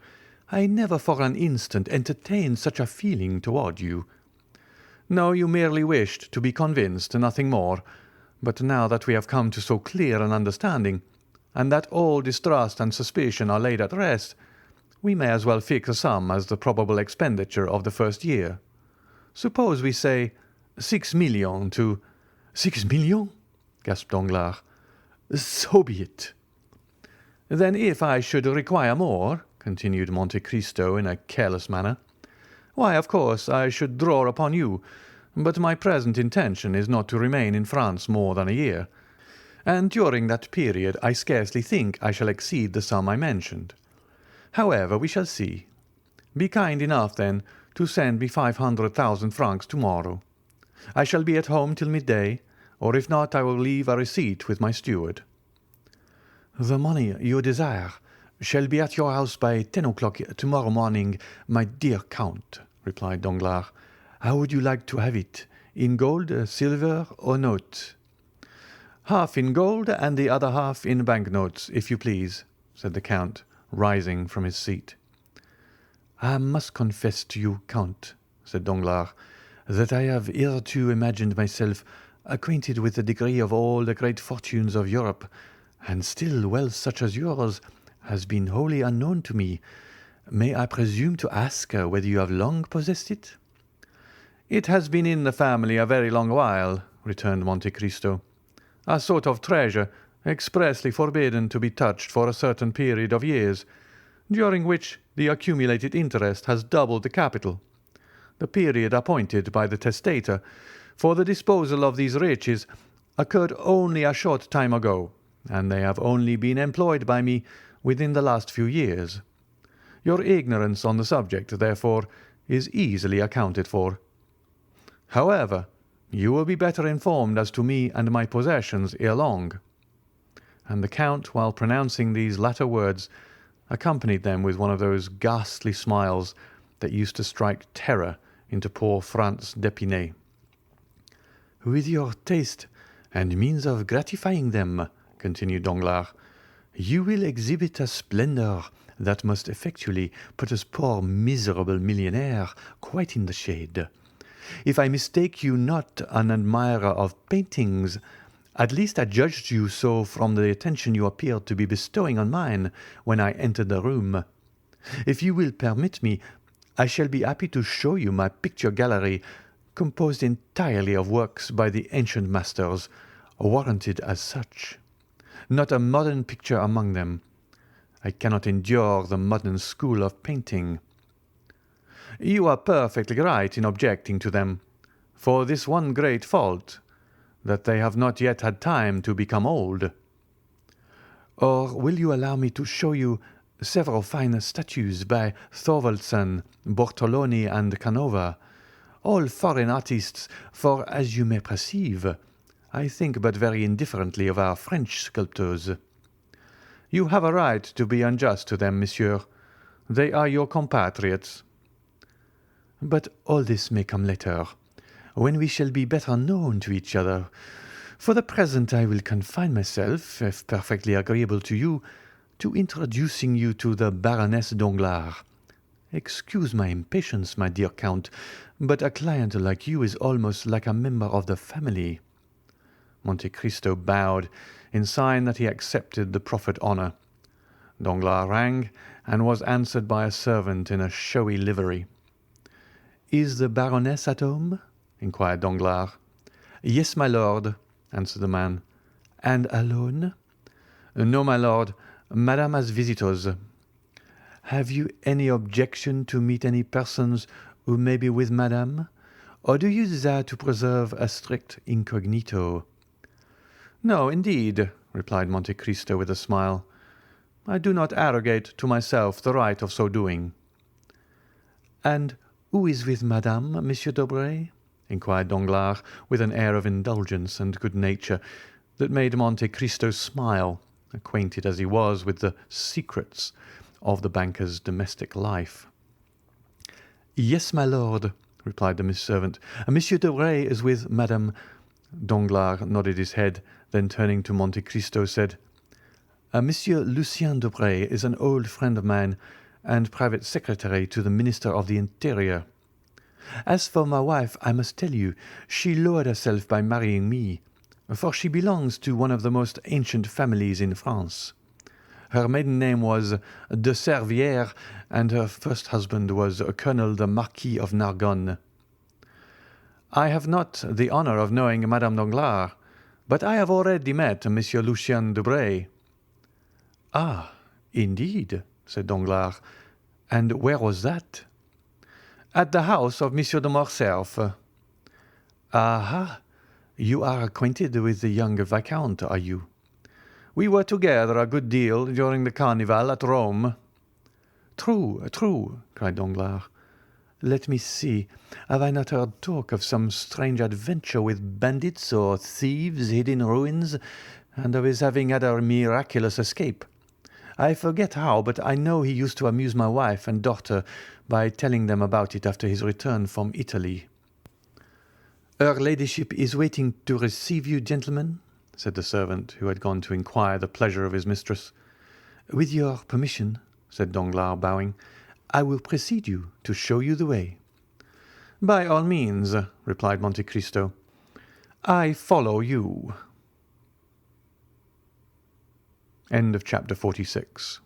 "I never for an instant entertained such a feeling toward you." "No, you merely wished to be convinced, nothing more. But now that we have come to so clear an understanding, and that all distrust and suspicion are laid at rest, we may as well fix a sum as the probable expenditure of the first year. Suppose we say 6 millions to—" "6 millions?" gasped Danglars. "So be it." "Then if I should require more," continued Monte Cristo in a careless manner, "why, of course, I should draw upon you, but my present intention is not to remain in France more than a year, and during that period I scarcely think I shall exceed the sum I mentioned. However, we shall see. Be kind enough, then, to send me 500,000 francs tomorrow. I shall be at home till midday, or if not, I will leave a receipt with my steward." "The money you desire shall be at your house by 10 o'clock tomorrow morning, my dear Count," replied Danglars. "How would you like to have it, in gold, silver, or note?" "Half in gold and the other half in banknotes, if you please," said the Count, rising from his seat. "I must confess to you, Count," said Danglars, "that I have hitherto imagined myself acquainted with the degree of all the great fortunes of Europe, and still wealth such as yours has been wholly unknown to me. May I presume to ask whether you have long possessed it?" "It has been in the family a very long while," returned Monte Cristo. "A sort of treasure expressly forbidden to be touched for a certain period of years, during which the accumulated interest has doubled the capital. The period appointed by the testator for the disposal of these riches occurred only a short time ago, and they have only been employed by me within the last few years. Your ignorance on the subject, therefore, is easily accounted for. However, you will be better informed as to me and my possessions ere long." And the Count, while pronouncing these latter words, accompanied them with one of those ghastly smiles that used to strike terror into poor Franz d'Épinay. "With your taste and means of gratifying them," continued Danglars, "you will exhibit a splendour that must effectually put us poor miserable millionaire quite in the shade. If I mistake you not an admirer of paintings, at least I judged you so from the attention you appeared to be bestowing on mine when I entered the room. If you will permit me, I shall be happy to show you my picture gallery, composed entirely of works by the ancient masters, warranted as such. Not a modern picture among them. I cannot endure the modern school of painting." "You are perfectly right in objecting to them, for this one great fault, that they have not yet had time to become old." "Or will you allow me to show you several fine statues by Thorwaldsen, Bortoloni, and Canova, all foreign artists, for, as you may perceive, I think but very indifferently of our French sculptors." "You have a right to be unjust to them, monsieur. They are your compatriots." "But all this may come later, when we shall be better known to each other. For the present I will confine myself, if perfectly agreeable to you, to introducing you to the Baroness Danglars. Excuse my impatience, my dear Count, but a client like you is almost like a member of the family." Monte Cristo bowed, in sign that he accepted the proffered honour. Danglars rang, and was answered by a servant in a showy livery. "Is the Baroness at home?" inquired Danglars. "Yes, my lord," answered the man. "And alone?" "No, my lord. Madame has visitors." "Have you any objection to meet any persons who may be with Madame, or do you desire to preserve a strict incognito?" "No, indeed," replied Monte Cristo with a smile. "I do not arrogate to myself the right of so doing." "And who is with Madame, Monsieur Debray?" inquired Danglars, with an air of indulgence and good nature that made Monte Cristo smile, acquainted as he was with the secrets of the banker's domestic life. "Yes, my lord," replied the servant. "Monsieur Debray is with Madame." Danglars nodded his head, then turning to Monte Cristo said, "Monsieur Lucien Debray is an old friend of mine and private secretary to the Minister of the Interior. As for my wife, I must tell you, she lowered herself by marrying me, for she belongs to one of the most ancient families in France. Her maiden name was de Servières, and her first husband was Colonel the Marquis of Nargonne." "I have not the honour of knowing Madame Danglars, but I have already met Monsieur Lucien Debray." "Ah, indeed," said Danglars. "And where was that?" "At the house of Monsieur de Morcerf." "Aha! You are acquainted with the young viscount, are you?" "We were together a good deal during the Carnival at Rome." "True, true," cried Danglars. "Let me see. Have I not heard talk of some strange adventure with bandits or thieves hid in ruins, and of his having had a miraculous escape? I forget how, but I know he used to amuse my wife and daughter by telling them about it after his return from Italy." "Her ladyship is waiting to receive you, gentlemen," said the servant, who had gone to inquire the pleasure of his mistress. "With your permission," said Danglars, bowing, "I will precede you to show you the way." "By all means," replied Monte Cristo. "I follow you." End of chapter 46.